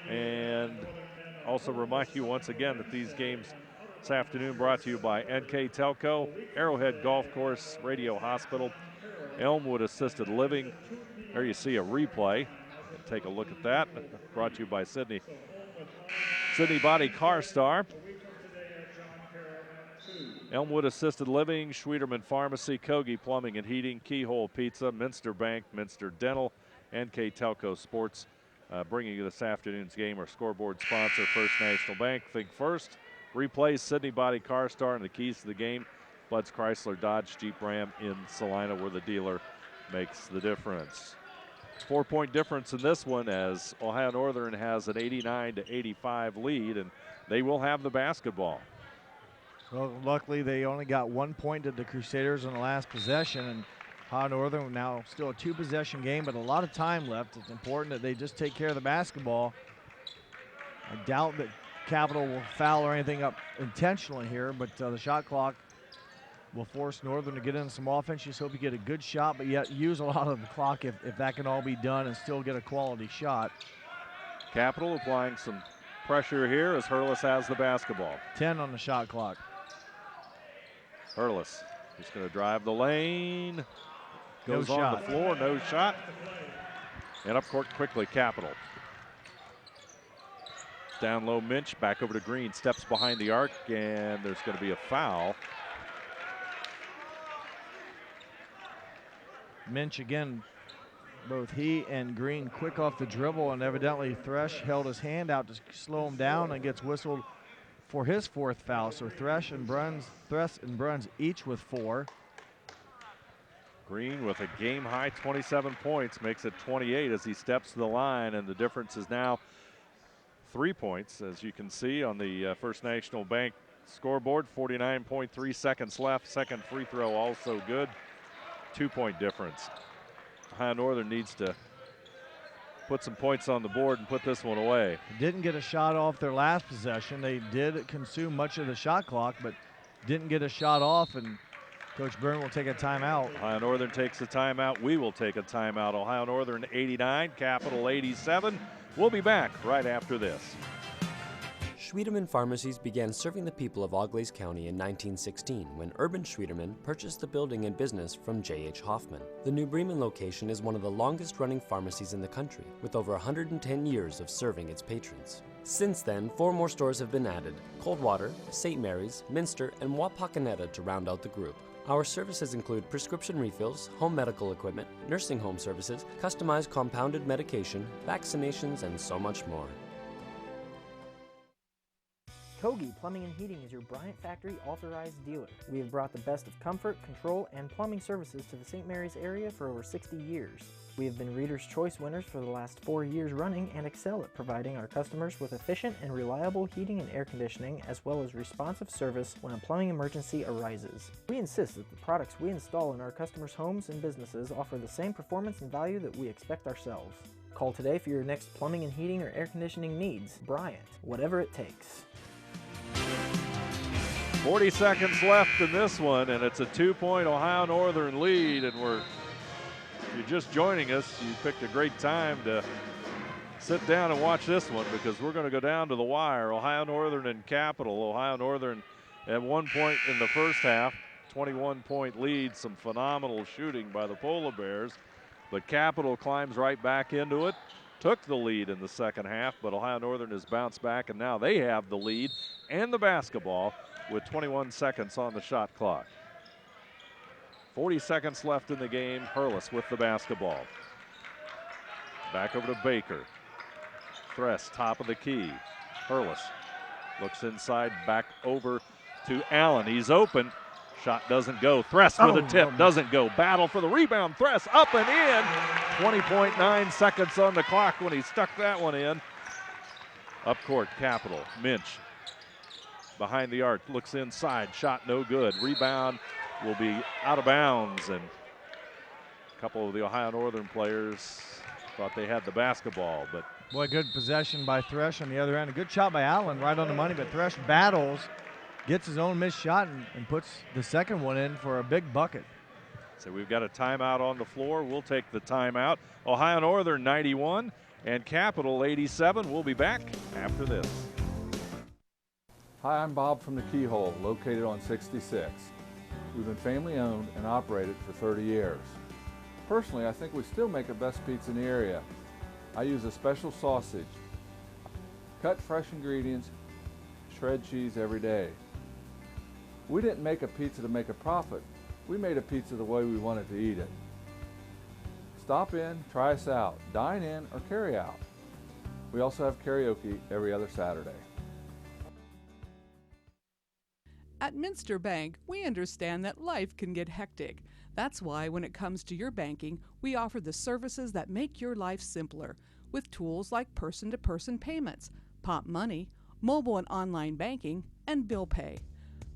And also remind you once again that these games this afternoon brought to you by NKTelco, Arrowhead Golf Course, Radio Hospital, Elmwood Assisted Living. There you see a replay. And take a look at that. Brought to you by Sydney Body Car Star, Elmwood Assisted Living, Schwieterman Pharmacy, Kogi Plumbing and Heating, Keyhole Pizza, Minster Bank, Minster Dental, NKTelco Sports. Bringing you this afternoon's game, our scoreboard sponsor, First National Bank. Think first. Replays Sydney Body Car Star, and the keys to the game, Bud's Chrysler Dodge Jeep Ram in Salina, where the dealer makes the difference. 4-point difference in this one, as Ohio Northern has an 89-85 lead, and they will have the basketball. Well, luckily they only got 1 point to the Crusaders on the last possession, and Ohio Northern now still a 2-possession game, but a lot of time left. It's important that they just take care of the basketball. I doubt that Capital will foul or anything up intentionally here, but the shot clock will force Northern to get in some offense. Just hope you get a good shot, but yet use a lot of the clock if that can all be done and still get a quality shot. Capital applying some pressure here as Hurlis has the basketball. 10 on the shot clock. Hurlis is going to drive the lane. Goes No on shot. the floor, no shot. And up court quickly, Capital. Down low, Minch, back over to Green, steps behind the arc, and there's going to be a foul. Minch again, both he and Green quick off the dribble, and evidently Thresh held his hand out to slow him down and gets whistled for his 4th foul. So Thresh and Bruns each with 4. Green with a game-high 27 points, makes it 28 as he steps to the line, and the difference is now 3 points, as you can see on the First National Bank scoreboard. 49.3 seconds left. Second free throw also good. 2-point difference. Ohio Northern needs to put some points on the board and put this one away. Didn't get a shot off their last possession. They did consume much of the shot clock, but didn't get a shot off, and Coach Byrne will take a timeout. Ohio Northern takes a timeout. We will take a timeout. Ohio Northern 89, Capital 87. We'll be back right after this. Schwieterman Pharmacies began serving the people of Auglaize County in 1916 when Urban Schwieterman purchased the building and business from J.H. Hoffman. The New Bremen location is one of the longest-running pharmacies in the country, with over 110 years of serving its patrons. Since then, 4 more stores have been added: Coldwater, St. Mary's, Minster, and Wapakoneta to round out the group. Our services include prescription refills, home medical equipment, nursing home services, customized compounded medication, vaccinations, and so much more. Kogi Plumbing and Heating is your Bryant Factory authorized dealer. We have brought the best of comfort, control, and plumbing services to the St. Mary's area for over 60 years. We have been Reader's Choice winners for the last 4 years running and excel at providing our customers with efficient and reliable heating and air conditioning, as well as responsive service when a plumbing emergency arises. We insist that the products we install in our customers' homes and businesses offer the same performance and value that we expect ourselves. Call today for your next plumbing and heating or air conditioning needs. Bryant, whatever it takes. 40 seconds left in this one, and it's a 2-point Ohio Northern lead. And if you're just joining us, you picked a great time to sit down and watch this one, because we're going to go down to the wire. Ohio Northern and Capital. Ohio Northern at 1 point in the first half, 21-point lead. Some phenomenal shooting by the Polar Bears, but Capital climbs right back into it. Took the lead in the second half, but Ohio Northern has bounced back, and now they have the lead and the basketball with 21 seconds on the shot clock. 40 seconds left in the game. Hurlis with the basketball. Back over to Baker. Thress, top of the key. Hurlis looks inside, back over to Allen. He's open. Shot doesn't go. Thress with a tip, doesn't go. Battle for the rebound. Thress up and in. 20.9 seconds on the clock when he stuck that one in. Up court, Capital. Minch behind the arc, looks inside. Shot no good. Rebound will be out of bounds, and a couple of the Ohio Northern players thought they had the basketball, but Boy, good possession by Thresh on the other end. A good shot by Allen, right on the money, but Thresh battles, gets his own missed shot, and puts the second one in for a big bucket. So we've got a timeout on the floor. We'll take the timeout. Ohio Northern 91 and Capital 87. We'll be back after this. Hi, I'm Bob from the Keyhole, located on 66. We've been family owned and operated for 30 years. Personally, I think we still make the best pizza in the area. I use a special sausage. Cut fresh ingredients, shred cheese every day. We didn't make a pizza to make a profit. We made a pizza the way we wanted to eat it. Stop in, try us out, dine in, or carry out. We also have karaoke every other Saturday. At Minster Bank, we understand that life can get hectic. That's why when it comes to your banking, we offer the services that make your life simpler with tools like person-to-person payments, Pop Money, mobile and online banking, and bill pay.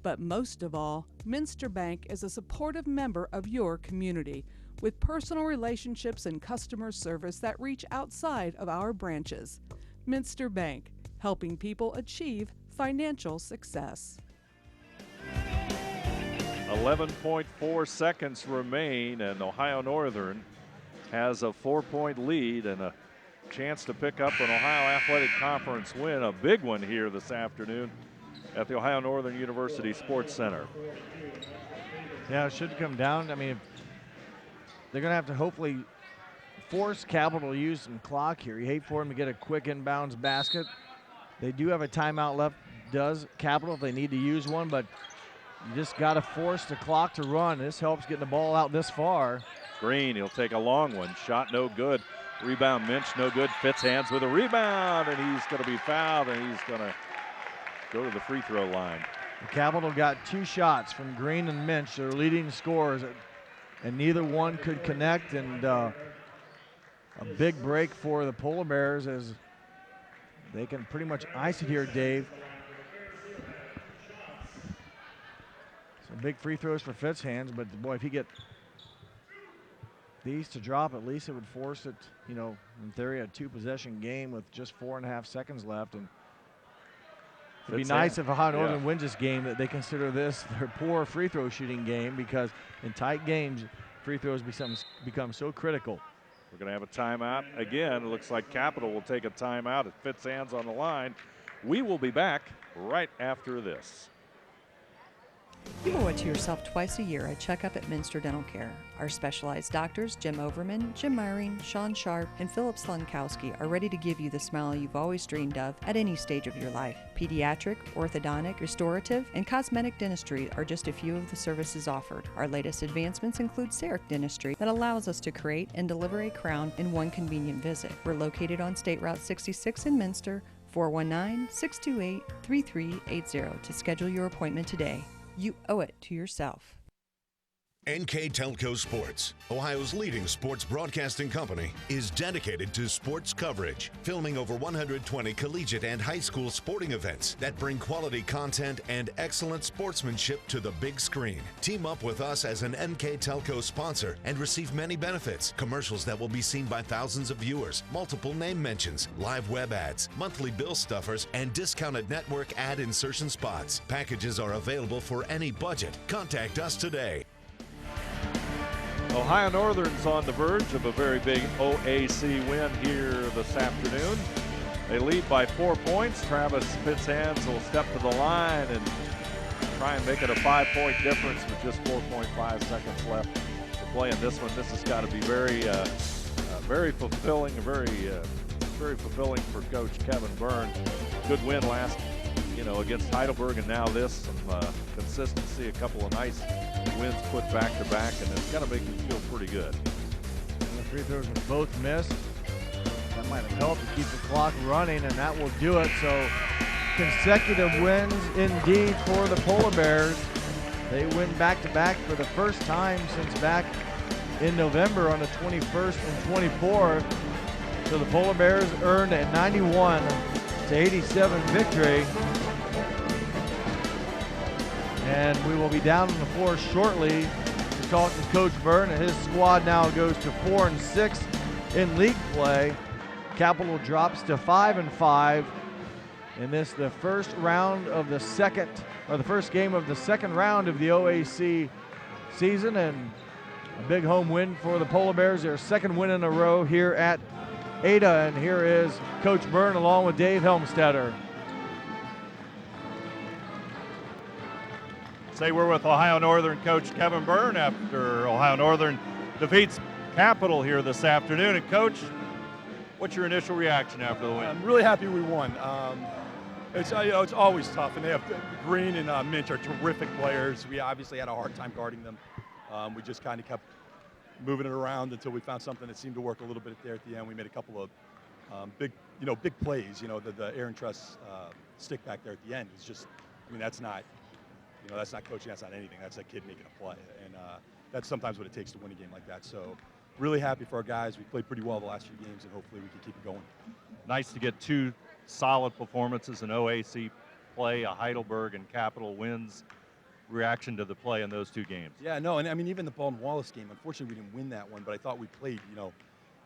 But most of all, Minster Bank is a supportive member of your community with personal relationships and customer service that reach outside of our branches. Minster Bank, helping people achieve financial success. 11.4 seconds remain, and Ohio Northern has a 4-point lead and a chance to pick up an Ohio Athletic Conference win, a big one here this afternoon at the Ohio Northern University Sports Center. Yeah, it should come down. I mean, they're going to have to hopefully force Capital to use some clock here. You hate for them to get a quick inbounds basket. They do have a timeout left, does Capital, if they need to use one, but you just got to force the clock to run. This helps getting the ball out this far. Green, he'll take a long one. Shot no good. Rebound, Minch, no good. Fitz hands with a rebound, and he's going to be fouled, and he's going to go to the free throw line. The Capital got 2 shots from Green and Minch, their leading scorers, and neither one could connect. And a big break for the Polar Bears as they can pretty much ice it here, Dave. Some big free throws for Fitz hands, but boy, if he get these to drop, at least it would force it, you know, in theory, a 2-possession game with just 4.5 seconds left. And it'd be nice if Ohio Northern wins this game, that they consider this their poor free throw shooting game, because in tight games, free throws become so critical. We're going to have a timeout again. It looks like Capital will take a timeout. It fits hands on the line. We will be back right after this. You owe it to yourself twice a year a checkup at Minster Dental Care. Our specialized doctors, Jim Overman, Jim Myring, Sean Sharp, and Philip Slunkowski, are ready to give you the smile you've always dreamed of at any stage of your life. Pediatric, orthodontic, restorative, and cosmetic dentistry are just a few of the services offered. Our latest advancements include CEREC dentistry that allows us to create and deliver a crown in one convenient visit. We're located on State Route 66 in Minster, 419-628-3380 to schedule your appointment today. You owe it to yourself. NKTelco Sports, Ohio's leading sports broadcasting company, is dedicated to sports coverage, filming over 120 collegiate and high school sporting events that bring quality content and excellent sportsmanship to the big screen. Team up with us as an NKTelco sponsor and receive many benefits: commercials that will be seen by thousands of viewers, multiple name mentions, live web ads, monthly bill stuffers, and discounted network ad insertion spots. Packages are available for any budget. Contact us today. Ohio Northern's on the verge of a very big OAC win here this afternoon. They lead by 4 points. Travis Fitzhands will step to the line and try and make it a 5-point difference with just 4.5 seconds left to play in this one. This has got to be very fulfilling, very fulfilling for Coach Kevin Burns. Good win last, against Heidelberg, and now this, some consistency, a couple of nice wins put back to back, and it's got to make you feel pretty good. And the free throws were both missed. That might have helped to keep the clock running, and that will do it. So consecutive wins indeed for the Polar Bears. They win back-to-back for the first time since back in November on the 21st and 24th. So the Polar Bears earned a 91-87 victory. And we will be down on the floor shortly to talk to Coach Byrne, and his squad now goes to 4-6 in league play. Capital drops to 5-5. In this, the first round of the second, or the first game of the second round of the OAC season, and a big home win for the Polar Bears, their second win in a row here at Ada. And here is Coach Byrne along with Dave Helmstetter. Say we're with Ohio Northern coach Kevin Byrne after Ohio Northern defeats Capital here this afternoon. And Coach, what's your initial reaction after the win? I'm really happy we won. It's always tough, and they have Green and Minch are terrific players. We obviously had a hard time guarding them. We just kind of kept moving it around until we found something that seemed to work a little bit there at the end. We made a couple of big plays. The Aaron Truss stick back there at the end is just, that's not coaching, that's not anything. That's a kid making a play, and that's sometimes what it takes to win a game like that. So really happy for our guys. We played pretty well the last few games, and hopefully we can keep it going. Nice to get two solid performances in OAC play, a Heidelberg and Capital wins. Reaction to the play in those two games? Yeah, no, and even the Baldwin Wallace game, unfortunately we didn't win that one, but I thought we played,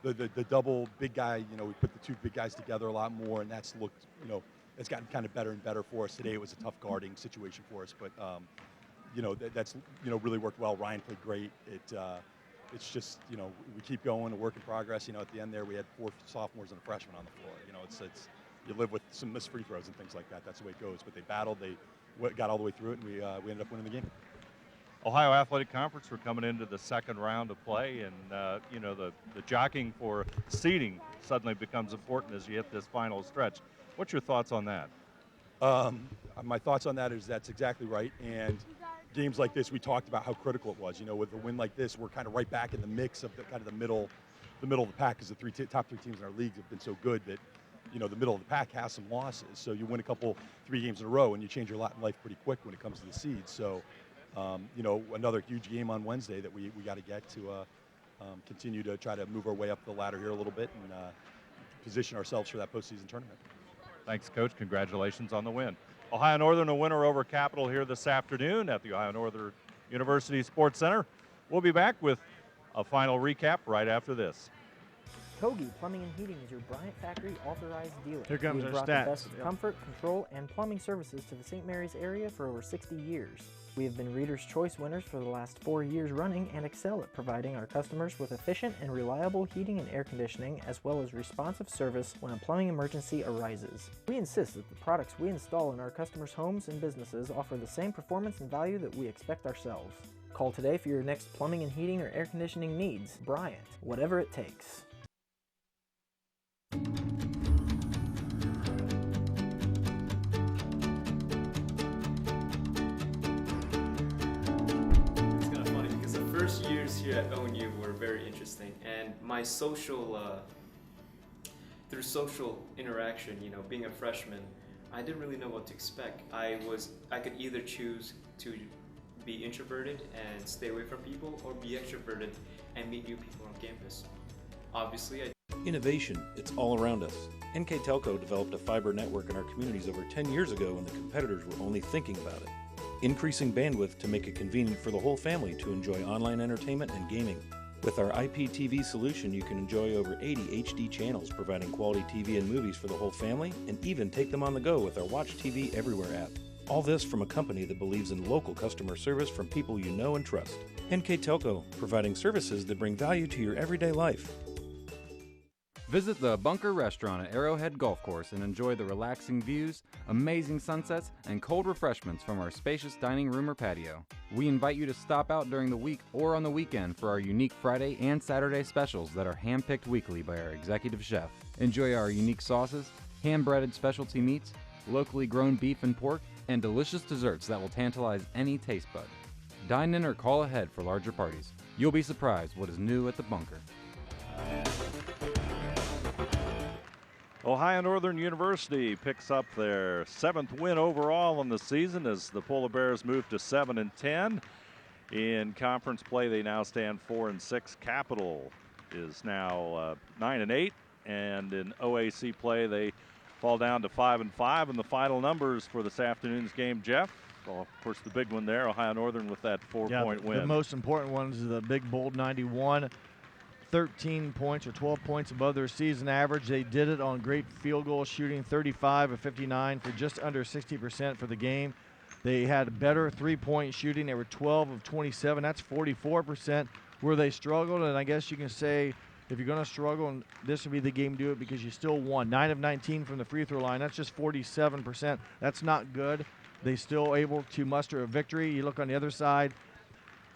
the double big guy, we put the two big guys together a lot more, and that's looked, it's gotten kind of better and better for us. Today it was a tough guarding situation for us, but, that's really worked well. Ryan played great. It's just, we keep going, a work in progress. At the end there we had 4 sophomores and a freshman on the floor. It's you live with some missed free throws and things like that. That's the way it goes. But they battled, they got all the way through it, and we ended up winning the game. Ohio Athletic Conference, we're coming into the second round of play, and the jockeying for seeding suddenly becomes important as you hit this final stretch. What's your thoughts on that? My thoughts on that is that's exactly right. And games like this, we talked about how critical it was. With a win like this, we're kind of right back in the mix of the middle of the pack, because the top 3 teams in our league have been so good that the middle of the pack has some losses. So you win 3 games in a row, and you change your lot in life pretty quick when it comes to the seeds. So, another huge game on Wednesday that we got to get to continue to try to move our way up the ladder here a little bit and position ourselves for that postseason tournament. Thanks, Coach. Congratulations on the win. Ohio Northern a winner over Capital here this afternoon at the Ohio Northern University Sports Center. We'll be back with a final recap right after this. Kogi Plumbing and Heating is your Bryant Factory authorized dealer. Here comes We've our brought stats. the best of comfort, control, and plumbing services to the St. Mary's area for over 60 years. We have been Reader's Choice winners for the last 4 years running and excel at providing our customers with efficient and reliable heating and air conditioning, as well as responsive service when a plumbing emergency arises. We insist that the products we install in our customers' homes and businesses offer the same performance and value that we expect ourselves. Call today for your next plumbing and heating or air conditioning needs. Bryant, whatever it takes. It's kind of funny because the first years here at ONU were very interesting, and my through social interaction, being a freshman, I didn't really know what to expect. I could either choose to be introverted and stay away from people, or be extroverted and meet new people on campus. Obviously, Innovation, it's all around us. NKTelco developed a fiber network in our communities over 10 years ago when the competitors were only thinking about it. Increasing bandwidth to make it convenient for the whole family to enjoy online entertainment and gaming. With our IPTV solution, you can enjoy over 80 HD channels, providing quality TV and movies for the whole family, and even take them on the go with our Watch TV Everywhere app. All this from a company that believes in local customer service from people you know and trust. NKTelco, providing services that bring value to your everyday life. Visit the Bunker Restaurant at Arrowhead Golf Course and enjoy the relaxing views, amazing sunsets, and cold refreshments from our spacious dining room or patio. We invite you to stop out during the week or on the weekend for our unique Friday and Saturday specials that are handpicked weekly by our executive chef. Enjoy our unique sauces, hand-breaded specialty meats, locally grown beef and pork, and delicious desserts that will tantalize any taste bud. Dine in or call ahead for larger parties. You'll be surprised what is new at the Bunker. Ohio Northern University picks up their 7th win overall in the season as the Polar Bears move to 7-10. In conference play, they now stand 4-6. Capital is now 9-8, and in OAC play, they fall down to 5-5. And the final numbers for this afternoon's game, Jeff. Well, of course, the big one there, Ohio Northern with that 4-point win. The most important one is the big bold 91. 13 points or 12 points above their season average. They did it on great field goal shooting, 35 of 59 for just under 60% for the game. They had better three-point shooting. They were 12 of 27. That's 44%. Where they struggled, and I guess you can say if you're going to struggle, and this would be the game to do it because you still won. 9 of 19 from the free throw line. That's just 47%. That's not good. They still able to muster a victory. You look on the other side.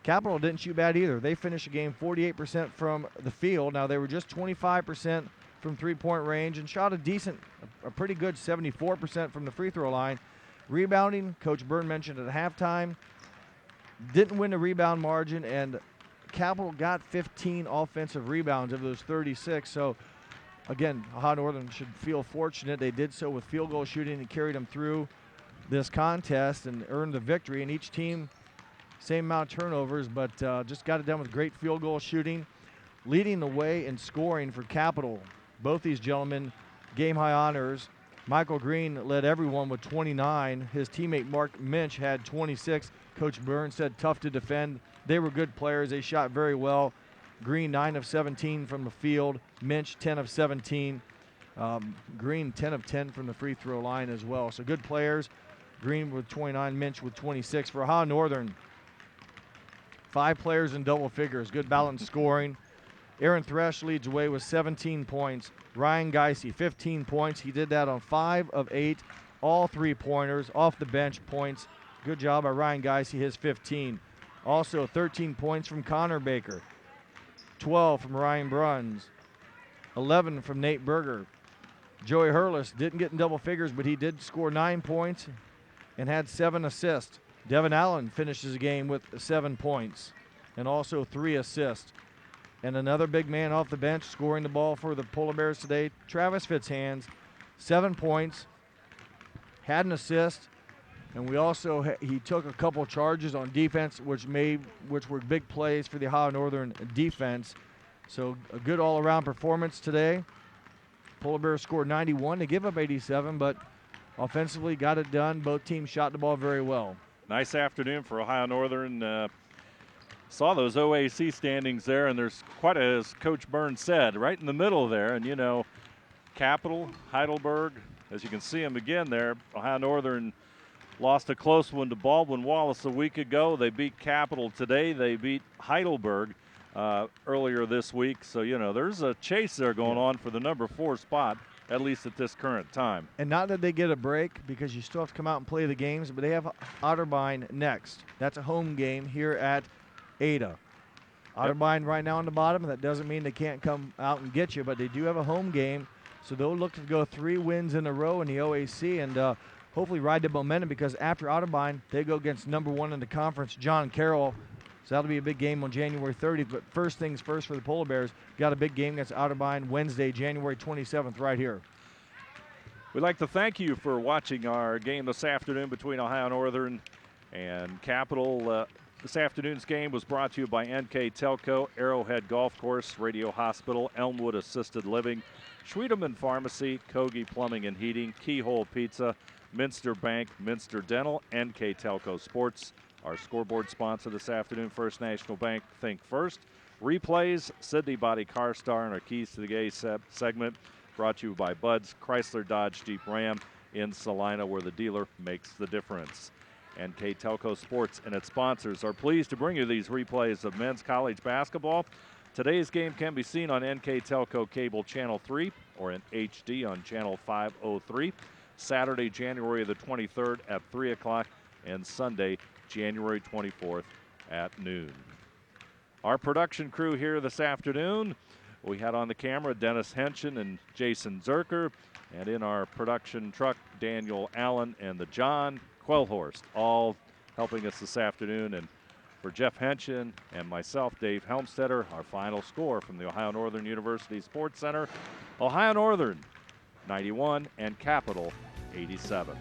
Capital didn't shoot bad either. They finished the game 48% from the field. Now, they were just 25% from three-point range and shot a pretty good 74% from the free throw line. Rebounding, Coach Byrne mentioned at halftime, didn't win the rebound margin, and Capital got 15 offensive rebounds of those 36. So, again, Ohio Northern should feel fortunate. They did so with field goal shooting and carried them through this contest and earned the victory. And each team, same amount of turnovers, but just got it done with great field goal shooting. Leading the way in scoring for Capital, both these gentlemen, game-high honors. Michael Green led everyone with 29. His teammate Mark Minch had 26. Coach Byrne said tough to defend. They were good players. They shot very well. Green 9 of 17 from the field. Minch 10 of 17. Green 10 of 10 from the free throw line as well. So good players. Green with 29, Minch with 26. For Ohio Northern, 5 players in double figures. Good balanced scoring. Aaron Thresh leads away with 17 points. Ryan Geisey, 15 points. He did that on 5 of 8, all three-pointers, off the bench points. Good job by Ryan Geisey, his 15. Also 13 points from Connor Baker, 12 from Ryan Bruns, 11 from Nate Berger. Joey Hurlis didn't get in double figures, but he did score 9 points and had 7 assists. Devin Allen finishes the game with 7 points and also 3 assists. And another big man off the bench scoring the ball for the Polar Bears today, Travis Fitzhands, 7 points, had an assist, and we also he took a couple charges on defense, which were big plays for the Ohio Northern defense. So a good all-around performance today. Polar Bears scored 91 to give up 87, but offensively got it done. Both teams shot the ball very well. Nice afternoon for Ohio Northern. Saw those OAC standings there, and there's quite as Coach Burns said, right in the middle there. And, you know, Capital, Heidelberg, as you can see them again there, Ohio Northern lost a close one to Baldwin Wallace a week ago. They beat Capital today. They beat Heidelberg earlier this week. So, you know, there's a chase there going on for the number 4 spot, at least at this current time. And not that they get a break because you still have to come out and play the games, but they have Otterbein next. That's a home game here at Ada. Otterbein right now on the bottom, and that doesn't mean they can't come out and get you, but they do have a home game, so they'll look to go 3 wins in a row in the OAC and hopefully ride the momentum because after Otterbein, they go against number 1 in the conference, John Carroll. So that'll be a big game on January 30th, but first things first for the Polar Bears, got a big game against Otterbein Wednesday, January 27th right here. We'd like to thank you for watching our game this afternoon between Ohio Northern and Capital. This afternoon's game was brought to you by NKTelco, Arrowhead Golf Course, Radio Hospital, Elmwood Assisted Living, Schwedeman Pharmacy, Kogi Plumbing and Heating, Keyhole Pizza, Minster Bank, Minster Dental, NKTelco Sports. Our scoreboard sponsor this afternoon, First National Bank, Think First. Replays, Sydney Body Car Star, and our Keys to the Gay segment brought to you by Bud's Chrysler Dodge Jeep Ram in Salina, where the dealer makes the difference. NKTelco Sports and its sponsors are pleased to bring you these replays of men's college basketball. Today's game can be seen on NKTelco Cable Channel 3 or in HD on Channel 503. Saturday, January the 23rd at 3 o'clock and Sunday, January 24th at noon. Our production crew here this afternoon, we had on the camera Dennis Henshin and Jason Zerker, and in our production truck, Daniel Allen and the John Quellhorst, all helping us this afternoon. And for Jeff Henshin and myself, Dave Helmstetter, our final score from the Ohio Northern University Sports Center, Ohio Northern 91 and Capital 87.